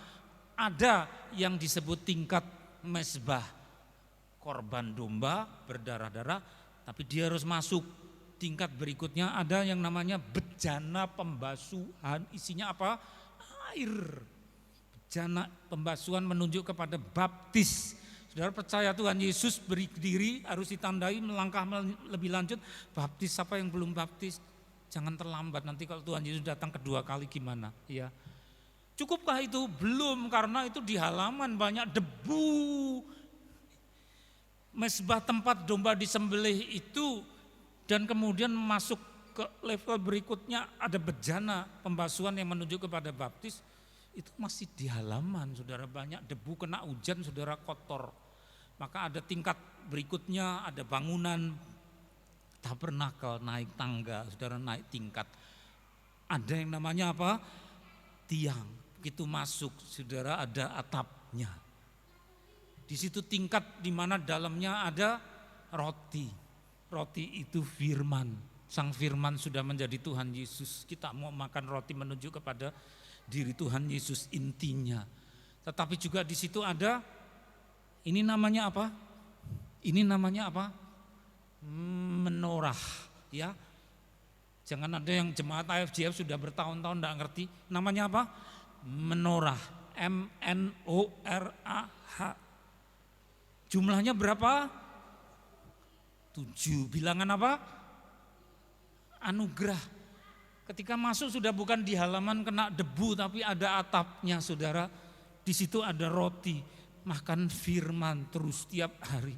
Ada yang disebut tingkat mezbah. Korban domba berdarah-darah, tapi dia harus masuk. Tingkat berikutnya ada yang namanya bejana pembasuhan. Isinya apa? Air. Bejana pembasuhan menunjuk kepada baptis. Saudara percaya Tuhan Yesus berdiri harus ditandai, melangkah lebih lanjut. Baptis, siapa yang belum baptis? Jangan terlambat, nanti kalau Tuhan Yesus datang kedua kali gimana? Ya. Cukupkah itu? Belum, karena itu di halaman banyak debu. Mezbah tempat domba disembelih itu, dan kemudian masuk ke level berikutnya ada bejana pembasuhan yang menunjuk kepada baptis. Itu masih di halaman, saudara, banyak debu, kena hujan, saudara, kotor. Maka ada tingkat berikutnya, ada bangunan tabernakel, naik tangga, saudara, naik tingkat. Ada yang namanya apa? Tiang. Begitu masuk, saudara, ada atapnya. Di situ tingkat di mana dalamnya ada roti. Roti itu firman. Sang firman sudah menjadi Tuhan Yesus. Kita mau makan roti menunjuk kepada diri Tuhan Yesus intinya. Tetapi juga di situ ada, ini namanya apa? Ini namanya apa? Menorah, ya. Jangan ada yang jemaat AFJF sudah bertahun-tahun tidak ngerti. Namanya apa? Menorah. M-N-O-R-A-H. Jumlahnya berapa? 7. Bilangan apa? Anugerah. Ketika masuk sudah bukan di halaman kena debu, tapi ada atapnya, saudara. Di situ ada roti, makan firman terus tiap hari.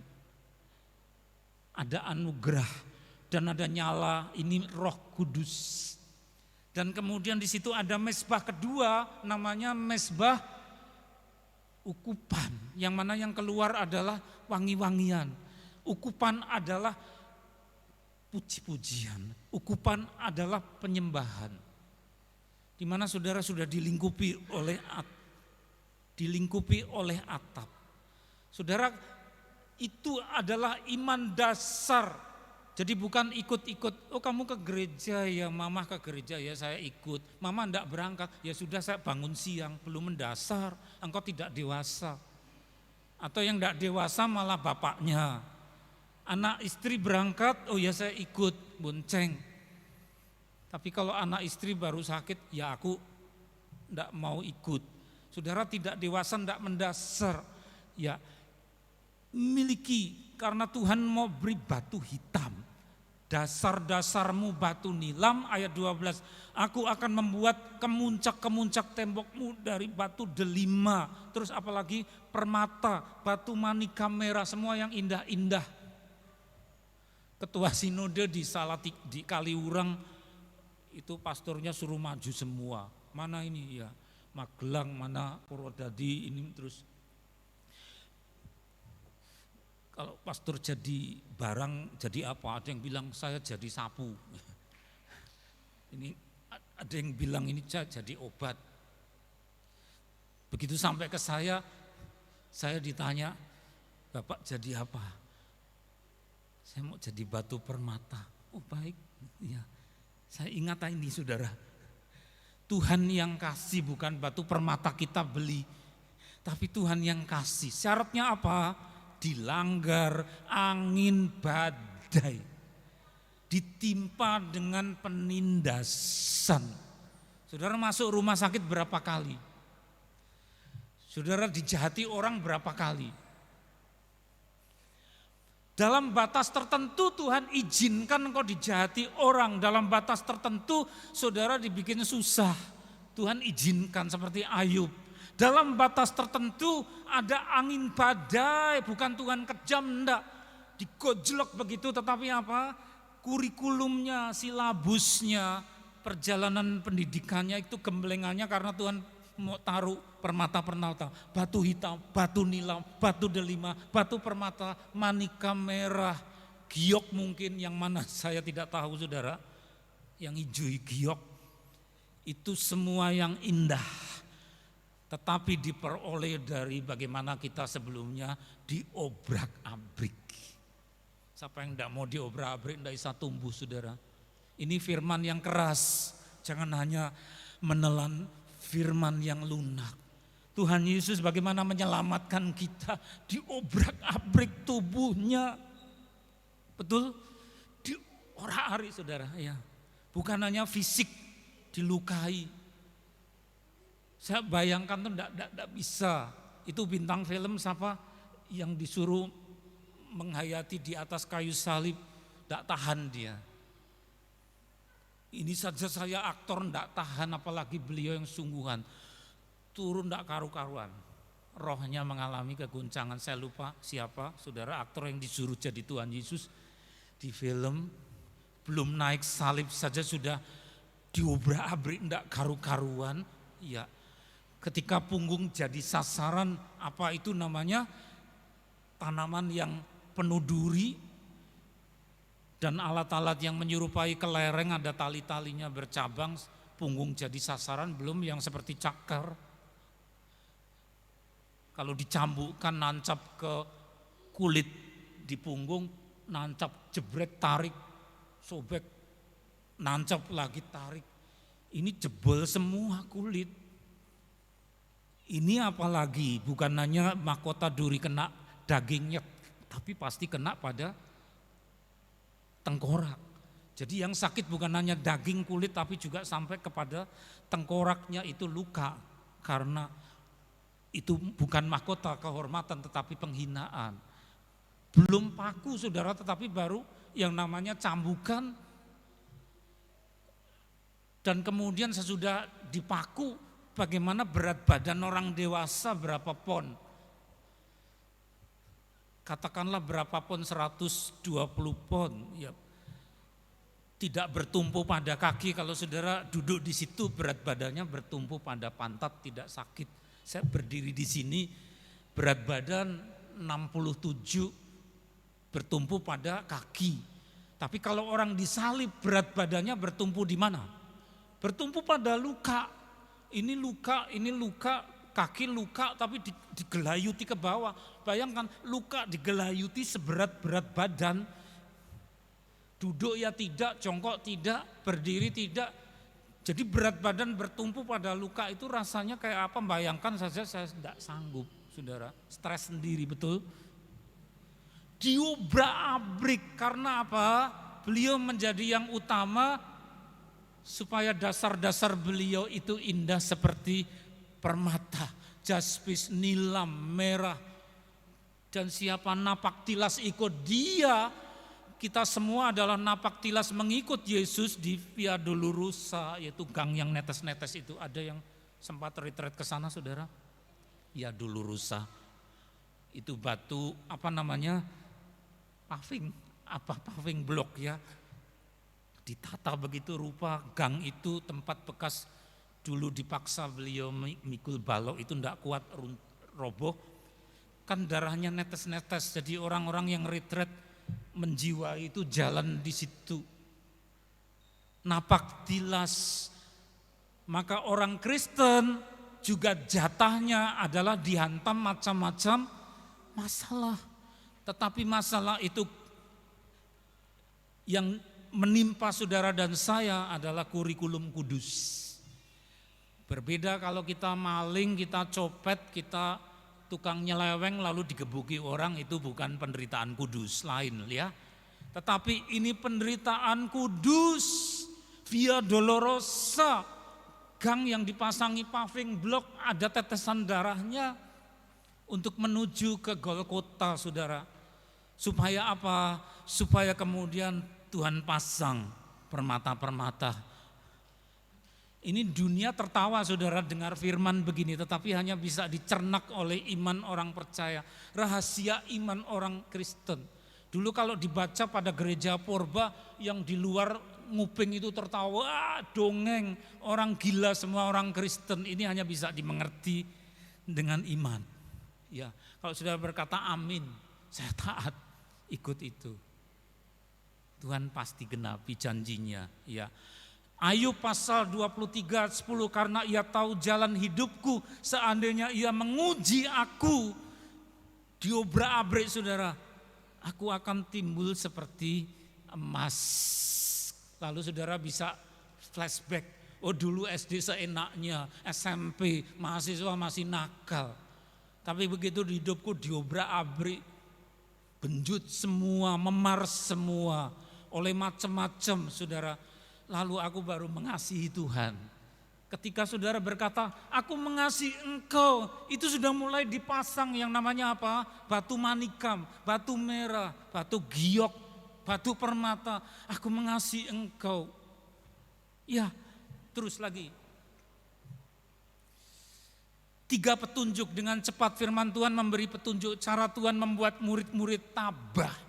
Ada anugerah dan ada nyala, ini Roh Kudus. Dan kemudian di situ ada mezbah kedua, namanya mezbah ukupan, yang mana yang keluar adalah wangi-wangian. Ukupan adalah puji-pujian, ukupan adalah penyembahan. Di mana saudara sudah dilingkupi oleh atap. Saudara, itu adalah iman dasar. Jadi bukan ikut-ikut, oh kamu ke gereja ya, mama ke gereja ya saya ikut. Mama enggak berangkat, ya sudah saya bangun siang, belum mendasar, engkau tidak dewasa. Atau yang enggak dewasa malah bapaknya. Anak istri berangkat, oh ya saya ikut, bonceng. Tapi kalau anak istri baru sakit, ya aku enggak mau ikut. Saudara tidak dewasa, enggak mendasar. Ya miliki, karena Tuhan mau beri batu hitam. Dasar-dasarmu batu nilam, ayat 12. Aku akan membuat kemuncak-kemuncak tembokmu dari batu delima. Terus apalagi permata, batu manika merah, semua yang indah-indah. Ketua sinode di di Kaliurang itu pastornya suruh maju semua. Mana ini ya, Magelang, mana Purwodadi, ini terus. Kalau pastor jadi barang, jadi apa? Ada yang bilang saya jadi sapu. Ini ada yang bilang ini jadi obat. Begitu sampai ke saya ditanya, Bapak jadi apa? Saya mau jadi batu permata. Oh baik, ya. Saya ingat ini saudara. Tuhan yang kasih, bukan batu permata kita beli. Tapi Tuhan yang kasih. Syaratnya apa? Dilanggar angin badai. Ditimpa dengan penindasan. Saudara masuk rumah sakit berapa kali? Saudara dijahati orang berapa kali? Dalam batas tertentu Tuhan izinkan engkau dijahati orang. Dalam batas tertentu saudara dibikin susah. Tuhan izinkan seperti Ayub. Dalam batas tertentu ada angin badai, bukan Tuhan kejam, enggak. Digojlok begitu, tetapi apa? Kurikulumnya, silabusnya, perjalanan pendidikannya itu gemblengannya karena Tuhan mau taruh permata-permata, batu hitam, batu nilam, batu delima, batu permata, manika merah, giok mungkin yang mana saya tidak tahu saudara, yang hijau giok, itu semua yang indah, tetapi diperoleh dari bagaimana kita sebelumnya diobrak-abrik. Siapa yang tidak mau diobrak-abrik tidak bisa tumbuh saudara. Ini firman yang keras, jangan hanya menelan firman yang lunak. Tuhan Yesus bagaimana menyelamatkan kita, diobrak-abrik tubuhnya. Betul? Diorak-arik saudara ya. Bukan hanya fisik dilukai. Saya bayangkan tuh enggak bisa. Itu bintang film siapa yang disuruh menghayati di atas kayu salib, enggak tahan dia. Ini saja saya aktor enggak tahan, apalagi beliau yang sungguhan. Turun enggak karu-karuan. Rohnya mengalami keguncangan. Saya lupa siapa, saudara aktor yang disuruh jadi Tuhan Yesus di film. Belum naik salib saja sudah diobrak-abrik enggak karu-karuan. Ya, ketika punggung jadi sasaran, apa itu namanya? Tanaman yang penuh duri. Dan alat-alat yang menyerupai kelereng, ada tali-talinya bercabang, punggung jadi sasaran, belum yang seperti cakar. Kalau dicambukkan nancap ke kulit di punggung, nancap, jebret, tarik, sobek, nancap lagi, tarik. Ini jebol semua kulit. Ini apalagi bukan hanya mahkota duri kena dagingnya, tapi pasti kena pada tengkorak. Jadi yang sakit bukan hanya daging kulit tapi juga sampai kepada tengkoraknya itu luka. Karena itu bukan mahkota kehormatan tetapi penghinaan. Belum paku saudara, tetapi baru yang namanya cambukan. Dan kemudian sesudah dipaku, bagaimana berat badan orang dewasa berapa pon? Katakanlah berapa pon, 120 pon. Ya, tidak bertumpu pada kaki. Kalau saudara duduk di situ berat badannya bertumpu pada pantat, tidak sakit. Saya berdiri di sini berat badan 67 bertumpu pada kaki. Tapi kalau orang disalib berat badannya bertumpu di mana? Bertumpu pada luka. Ini luka, kaki luka tapi digelayuti ke bawah. Bayangkan luka digelayuti seberat-berat badan. Duduk ya tidak, jongkok tidak, berdiri tidak. Jadi berat badan bertumpu pada luka itu rasanya kayak apa? Bayangkan saja, saya tidak sanggup, saudara. Stres sendiri, betul? Diobrak-abrik karena apa? Beliau menjadi yang utama supaya dasar-dasar beliau itu indah seperti permata, jaspis, nilam, merah. Dan siapa napak tilas ikut dia, kita semua adalah napak tilas mengikut Yesus di Via Dolorosa, yaitu gang yang netes-netes itu. Ada yang sempat retret ke sana saudara? Via Dolorosa. Itu batu apa namanya? Paving blok ya. Ditata begitu rupa, gang itu tempat bekas dulu dipaksa beliau mikul balok itu tidak kuat roboh. Kan darahnya netes-netes, jadi orang-orang yang retret menjiwai itu jalan di situ. Napak tilas. Maka orang Kristen juga jatahnya adalah dihantam macam-macam masalah. Tetapi masalah itu yang menimpa saudara dan saya adalah kurikulum kudus. Berbeda kalau kita maling, kita copet, kita tukang nyeleweng lalu digebuki orang, itu bukan penderitaan kudus, lain ya. Tetapi ini penderitaan kudus, Via Dolorosa, gang yang dipasangi paving block, ada tetesan darahnya untuk menuju ke Golgota saudara. Supaya apa? Supaya kemudian Tuhan pasang permata-permata. Ini dunia tertawa saudara dengar firman begini, tetapi hanya bisa dicernak oleh iman orang percaya. Rahasia iman orang Kristen. Dulu kalau dibaca pada gereja Purba yang di luar nguping itu tertawa, dongeng, orang gila semua orang Kristen. Ini hanya bisa dimengerti dengan iman. Ya, kalau sudah berkata amin, saya taat, ikut itu. Tuhan pasti genapi janjinya, ya. Ayub pasal 23:10, karena ia tahu jalan hidupku, seandainya ia menguji aku, diobrak-abrik saudara, aku akan timbul seperti emas. Lalu saudara bisa flashback, oh dulu SD seenaknya, SMP, mahasiswa masih nakal. Tapi begitu di hidupku diobrak-abrik, benjut semua, memar semua, oleh macam-macam saudara. Lalu aku baru mengasihi Tuhan. Ketika saudara berkata, aku mengasihi engkau, itu sudah mulai dipasang yang namanya apa? Batu manikam, batu merah, batu giok, batu permata. Aku mengasihi engkau. Ya, terus lagi. 3 petunjuk, dengan cepat firman Tuhan memberi petunjuk cara Tuhan membuat murid-murid tabah.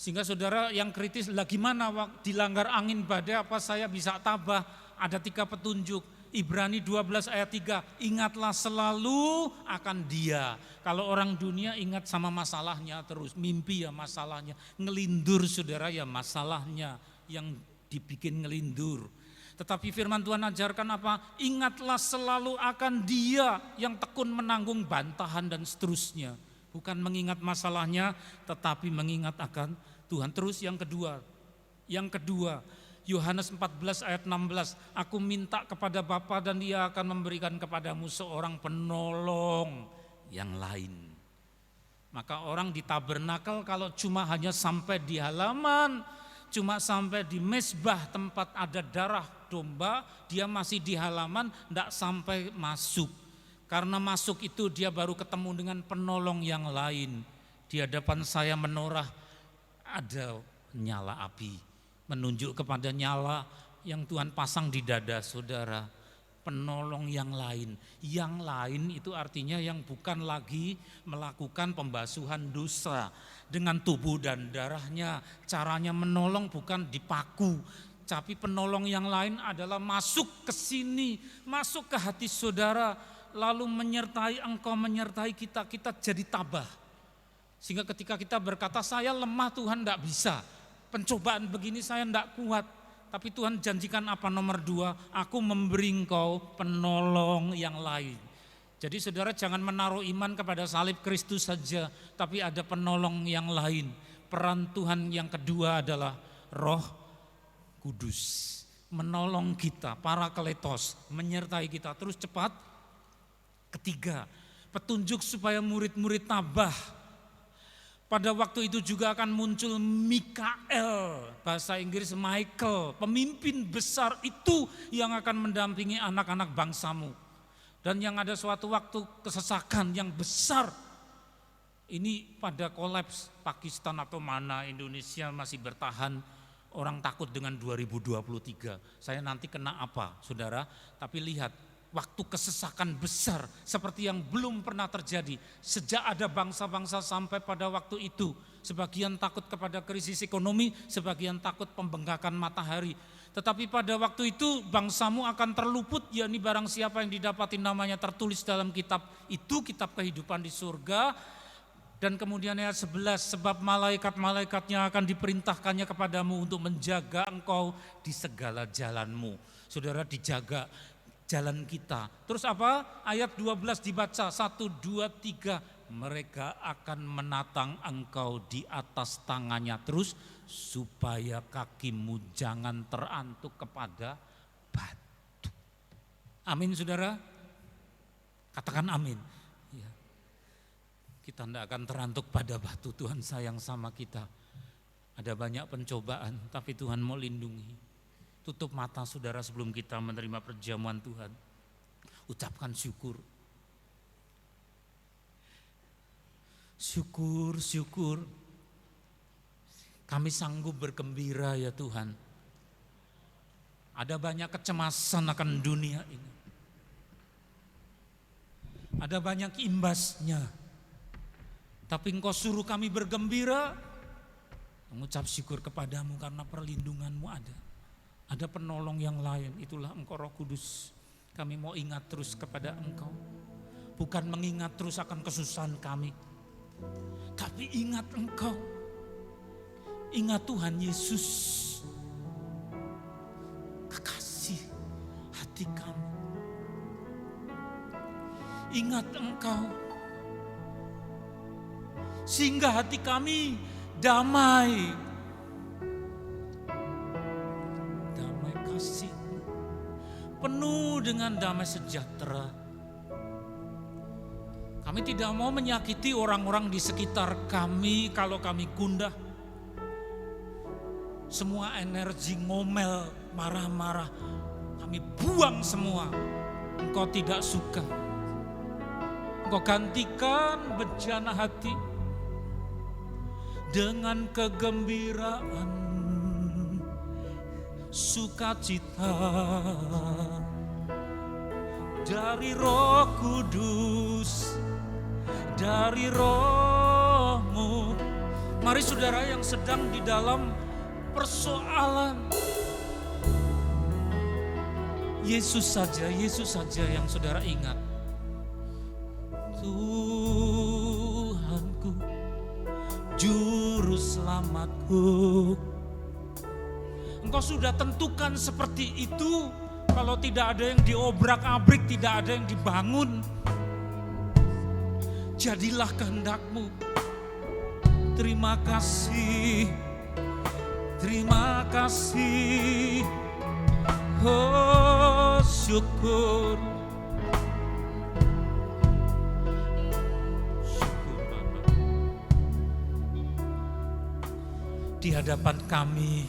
Sehingga saudara yang kritis, lah gimana dilanggar angin badai apa saya bisa tabah? Ada 3 petunjuk. Ibrani 12 ayat 3, ingatlah selalu akan Dia. Kalau orang dunia ingat sama masalahnya terus, mimpi ya masalahnya, ngelindur saudara ya masalahnya yang dibikin ngelindur. Tetapi firman Tuhan ajarkan apa? Ingatlah selalu akan Dia yang tekun menanggung bantahan dan seterusnya. Bukan mengingat masalahnya, tetapi mengingat akan Tuhan. Terus yang kedua, Yohanes 14 ayat 16, aku minta kepada Bapa dan Dia akan memberikan kepadamu seorang penolong yang lain. Maka orang di tabernakel kalau cuma hanya sampai di halaman, cuma sampai di mezbah tempat ada darah domba, dia masih di halaman, tidak sampai masuk. Karena masuk itu dia baru ketemu dengan penolong yang lain. Di hadapan saya menorah ada nyala api, menunjuk kepada nyala yang Tuhan pasang di dada saudara. Penolong yang lain. Yang lain itu artinya yang bukan lagi melakukan pembasuhan dosa dengan tubuh dan darahnya. Caranya menolong bukan dipaku, tapi penolong yang lain adalah masuk ke sini, masuk ke hati saudara, lalu menyertai engkau, menyertai kita jadi tabah. Sehingga ketika kita berkata saya lemah Tuhan enggak bisa, pencobaan begini saya enggak kuat. Tapi Tuhan janjikan apa? Nomor 2, aku memberi engkau penolong yang lain. Jadi saudara jangan menaruh iman kepada salib Kristus saja, tapi ada penolong yang lain. Peran Tuhan yang kedua adalah Roh Kudus. Menolong kita, Parakletos, menyertai kita. Terus cepat, ketiga, petunjuk supaya murid-murid tabah. Pada waktu itu juga akan muncul Mikael, bahasa Inggris Michael, pemimpin besar itu yang akan mendampingi anak-anak bangsamu. Dan yang ada suatu waktu kesesakan yang besar. Ini pada kolaps Pakistan atau mana, Indonesia masih bertahan. Orang takut dengan 2023. Saya nanti kena apa saudara, tapi lihat. Waktu kesesakan besar seperti yang belum pernah terjadi sejak ada bangsa-bangsa sampai pada waktu itu. Sebagian takut kepada krisis ekonomi, sebagian takut pembengkakan matahari. Tetapi pada waktu itu bangsamu akan terluput, yakni barang siapa yang didapati namanya tertulis dalam kitab itu, kitab kehidupan di surga. Dan kemudian ayat 11, sebab malaikat-malaikatnya akan diperintahkannya kepadamu untuk menjaga engkau di segala jalanmu. Saudara, dijaga jalan kita. Terus apa? Ayat 12 dibaca, 1, 2, 3. Mereka akan menatang engkau di atas tangannya terus, supaya kakimu jangan terantuk kepada batu. Amin saudara? Katakan amin. Ya. Kita tidak akan terantuk pada batu, Tuhan sayang sama kita. Ada banyak pencobaan, tapi Tuhan mau lindungi. Tutup mata saudara sebelum kita menerima perjamuan Tuhan. Ucapkan syukur. Syukur, syukur. Kami sanggup bergembira ya Tuhan. Ada banyak kecemasan akan dunia ini. Ada banyak imbasnya. Tapi Engkau suruh kami bergembira. Mengucap syukur kepadamu karena perlindunganmu ada. Ada penolong yang lain, itulah Engkau Roh Kudus. Kami mau ingat terus kepada Engkau. Bukan mengingat terus akan kesusahan kami. Tapi ingat Engkau. Ingat Tuhan Yesus. Kekasih hati kami. Ingat Engkau. Sehingga hati kami damai. Penuh dengan damai sejahtera. Kami tidak mau menyakiti orang-orang di sekitar kami kalau kami gundah. Semua energi ngomel, marah-marah, kami buang semua. Engkau tidak suka. Engkau gantikan bejana hati dengan kegembiraan. Sukacita dari Roh Kudus, dari Roh-Mu. Mari saudara yang sedang di dalam persoalan, Yesus saja yang saudara ingat. Tuhanku, Juru Selamatku. Engkau sudah tentukan seperti itu. Kalau tidak ada yang diobrak-abrik, tidak ada yang dibangun, jadilah kehendak-Mu. Terima kasih Terima kasih, oh syukur. Syukur Bapa. Di hadapan kami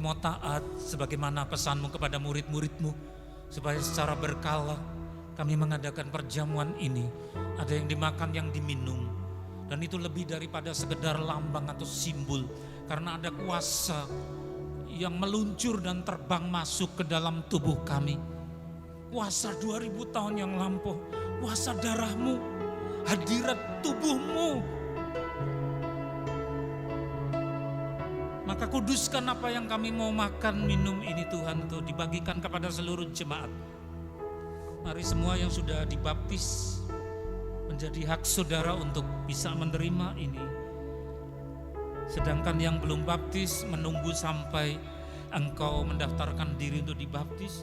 mau taat sebagaimana pesan-Mu kepada murid-murid-Mu, supaya secara berkala kami mengadakan perjamuan ini. Ada yang dimakan, yang diminum. Dan itu lebih daripada sekedar lambang atau simbol. Karena ada kuasa yang meluncur dan terbang masuk ke dalam tubuh kami. Kuasa 2000 tahun yang lampau. Kuasa darah-Mu, hadirat tubuh-Mu. Maka kuduskan apa yang kami mau makan, minum ini Tuhan, untuk dibagikan kepada seluruh jemaat. Mari semua yang sudah dibaptis menjadi hak saudara untuk bisa menerima ini. Sedangkan yang belum baptis menunggu sampai engkau mendaftarkan diri untuk dibaptis.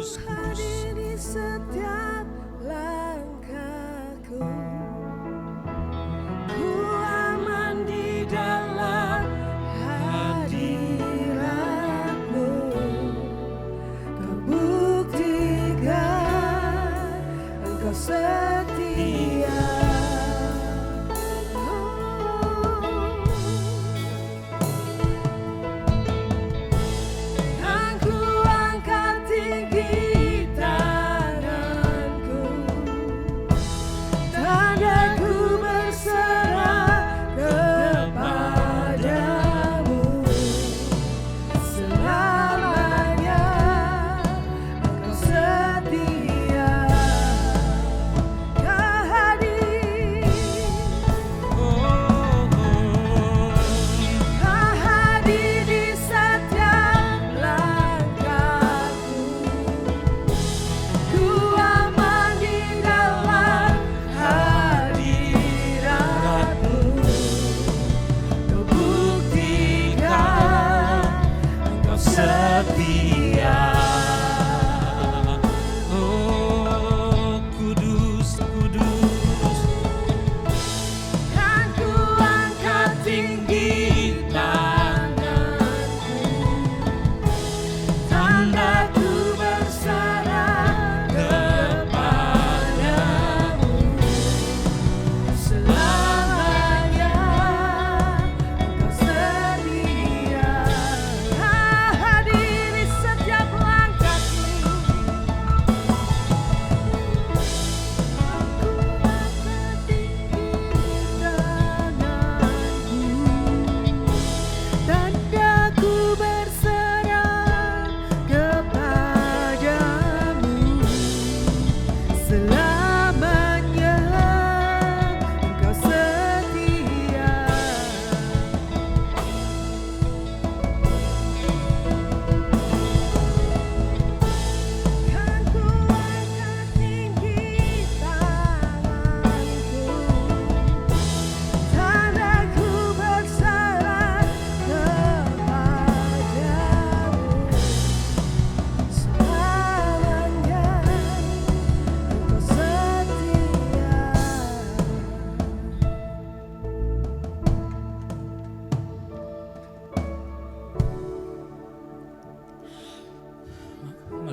Hadir di setiap langkahku, ku aman di dalam hadirat-Mu. Kau buktikan Engkau setia.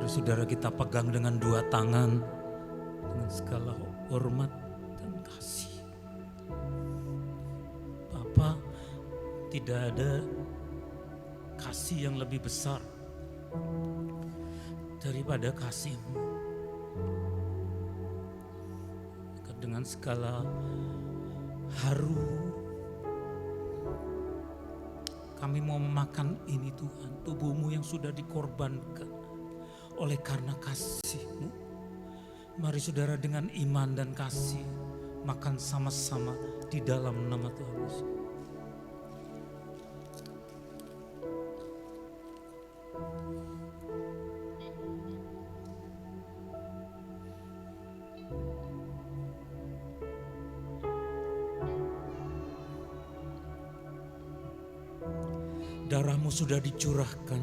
Saudara, kita pegang dengan dua tangan dengan segala hormat dan kasih. Bapa, tidak ada kasih yang lebih besar daripada kasih-Mu. Dengan segala haru kami mau memakan ini Tuhan, tubuh-Mu yang sudah dikorbankan. Oleh karena kasih-Mu, mari saudara dengan iman dan kasih makan sama-sama di dalam nama Tuhan Yesus. darah-Mu sudah dicurahkan.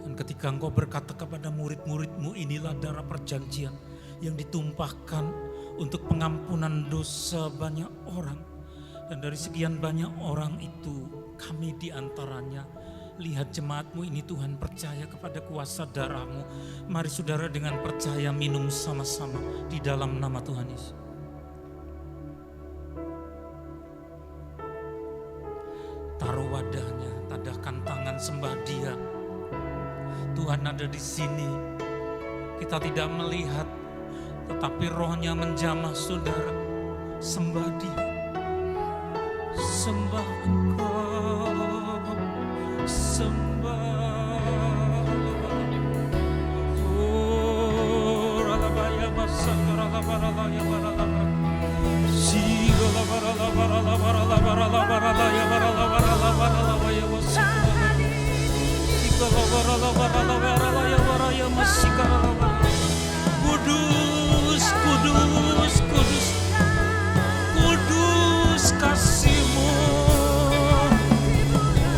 Dan ketika Engkau berkata kepada murid-murid-Mu, inilah darah perjanjian yang ditumpahkan untuk pengampunan dosa banyak orang. Dan dari sekian banyak orang itu, kami di antaranya. Lihat jemaat-Mu ini Tuhan, percaya kepada kuasa darah-Mu. Mari saudara dengan percaya minum sama-sama di dalam nama Tuhan Yesus. Taruh wadahnya, tadahkan tangan, sembah Dia. Tuhan ada di sini. Kita tidak melihat, tetapi Roh-Nya menjamah saudara. Sembah Dia. Sembah Engkau. Sembah. Oh, ralabaya masakara labaralaya baralabara. Sigo labaralabaralabaralabaralabaralaya baralabaralabaralabaya masikara. Sigo labaralabaralabaralaya baraya masikara. Kudus, kudus, kudus. Kudus kasih-Mu.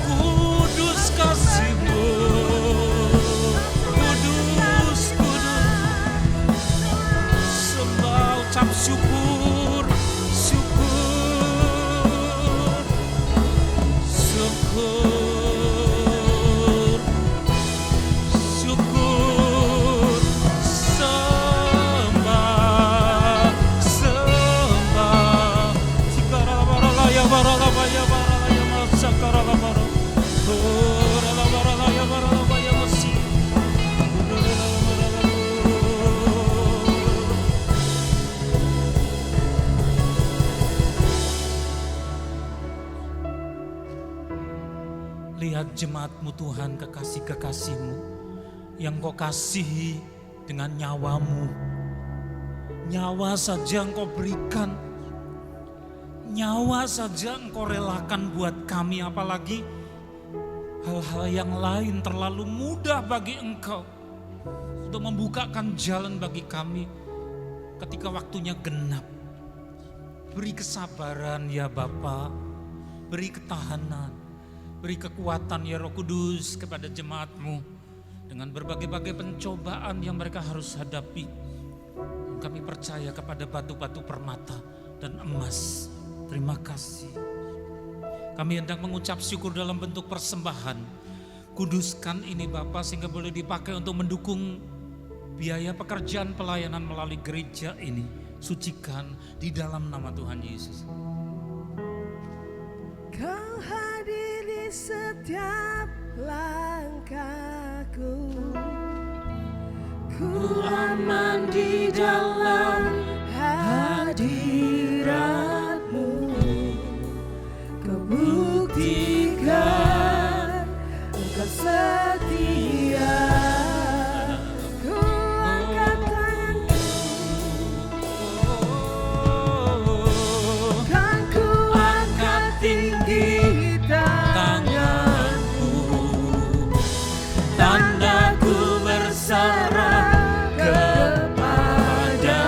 Kudus kasih-Mu. Kudus, kudus. Sembah, ucap syukur, syukur, syukur, syukur. Sembah, sembah. Sikaralabaralaya baralabaya baralaya masakaralabara. Oralabaralaya baralabaya masi. Lihat jemaat-Mu Tuhan, kekasih-kekasih-Mu yang Kau kasihi dengan nyawa-Mu. Nyawa saja Engkau berikan. Nyawa saja Engkau relakan buat kami, apalagi hal-hal yang lain terlalu mudah bagi Engkau untuk membukakan jalan bagi kami ketika waktunya genap. Beri kesabaran ya Bapa, beri ketahanan, beri kekuatan ya Roh Kudus kepada jemaat-Mu dengan berbagai-bagai pencobaan yang mereka harus hadapi. Kami percaya kepada batu-batu permata dan emas. Terima kasih. Kami hendak mengucap syukur dalam bentuk persembahan. Kuduskan ini Bapa sehingga boleh dipakai untuk mendukung biaya pekerjaan pelayanan melalui gereja ini. Sucikan di dalam nama Tuhan Yesus. Kau hadir di setiap langkahku. Ku aman di dalam hadirat-Mu. Kau buktikan Engkau setia. Ku angkat tanganku, kan ku angkat tinggi tanganku. Tandaku bersarang kepada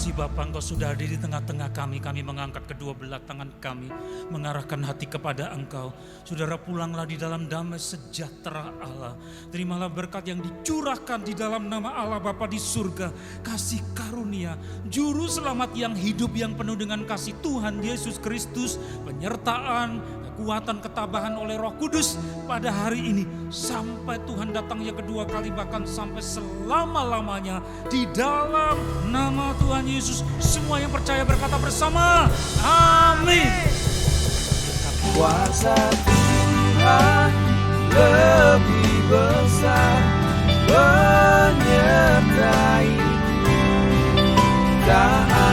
kasih Bapa, Engkau sudah hadir di tengah-tengah kami. Kami mengangkat kedua belah tangan kami, mengarahkan hati kepada Engkau. Saudara, pulanglah di dalam damai sejahtera Allah. Terimalah berkat yang dicurahkan di dalam nama Allah Bapa di surga. Kasih karunia, juru selamat yang hidup, yang penuh dengan kasih Tuhan Yesus Kristus, penyertaan, kekuatan, ketabahan oleh Roh Kudus pada hari ini. Sampai Tuhan datangnya kedua kali, bahkan sampai selama-lamanya. Di dalam nama Tuhan Yesus, semua yang percaya berkata bersama, amin. Kuasa Tuhan lebih besar menyertai. Tak